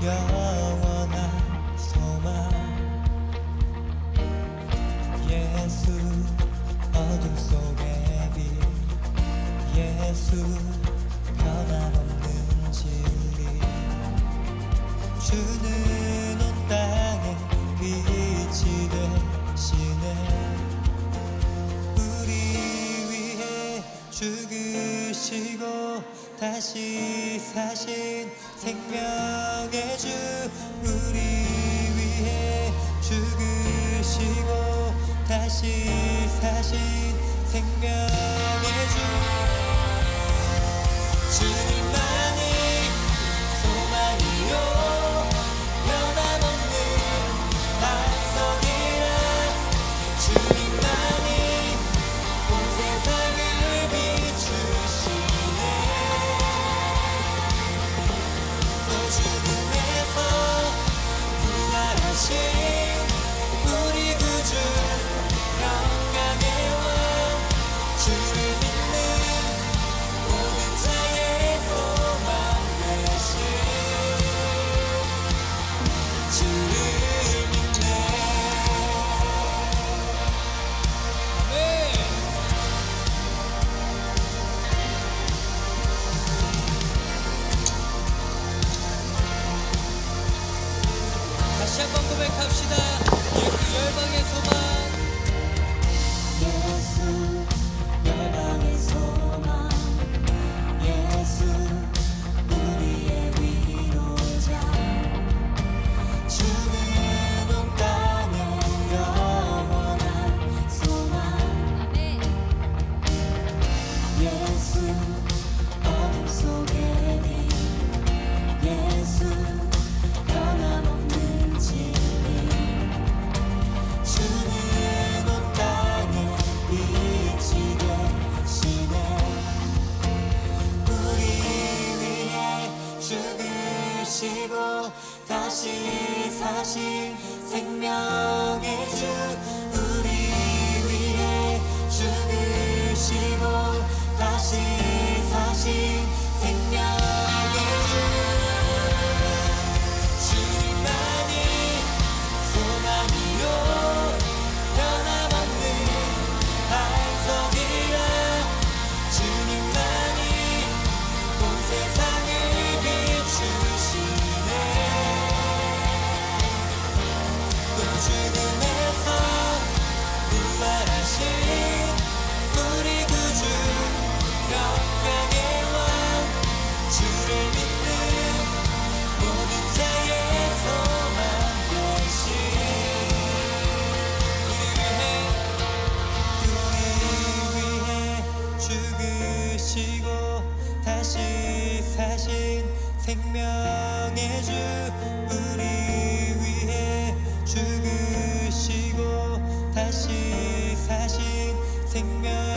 영원한 소망 예수 어둠 속의 빛 예수 변함없는 진리 주는 온 땅에 빛이 되시네 우리 위해 죽으시고 다시 사신 생명의 주 우리 위해 죽으시고 다시 사신 생명의 주 주님만이 소망이요 변함없는 반석이라 주님만이 온 세상을 비추시네 또 죽음에서 부활하신 우리 구주 영광의 왕 주를 믿는 모든 자의 소망 되신 주를 믿네 아멘 다시 한번 고백합시다 예수 열방의 소망 예수 열방의 소망 예수 우리의 위로자 주는 온 땅의 영원한 소망 예수 어둠 속의 빛 예수 변함없는 진리 주는 온 땅에 빛이 되시네 우리 위해 죽으시고 다시 사신 생명의 주 우리 위해 죽으시고 다시 사신 생명의 주 주님만이 소망이요 변함없는 반석이라 주님만이 온 세상을 비추시네 또 죽음에서 부활하신 우리 구주 영광의 왕 주를 믿는 모든 자의 소망 되신 우리 위해 죽으시고 다시 사신 생명의 주 우리 생명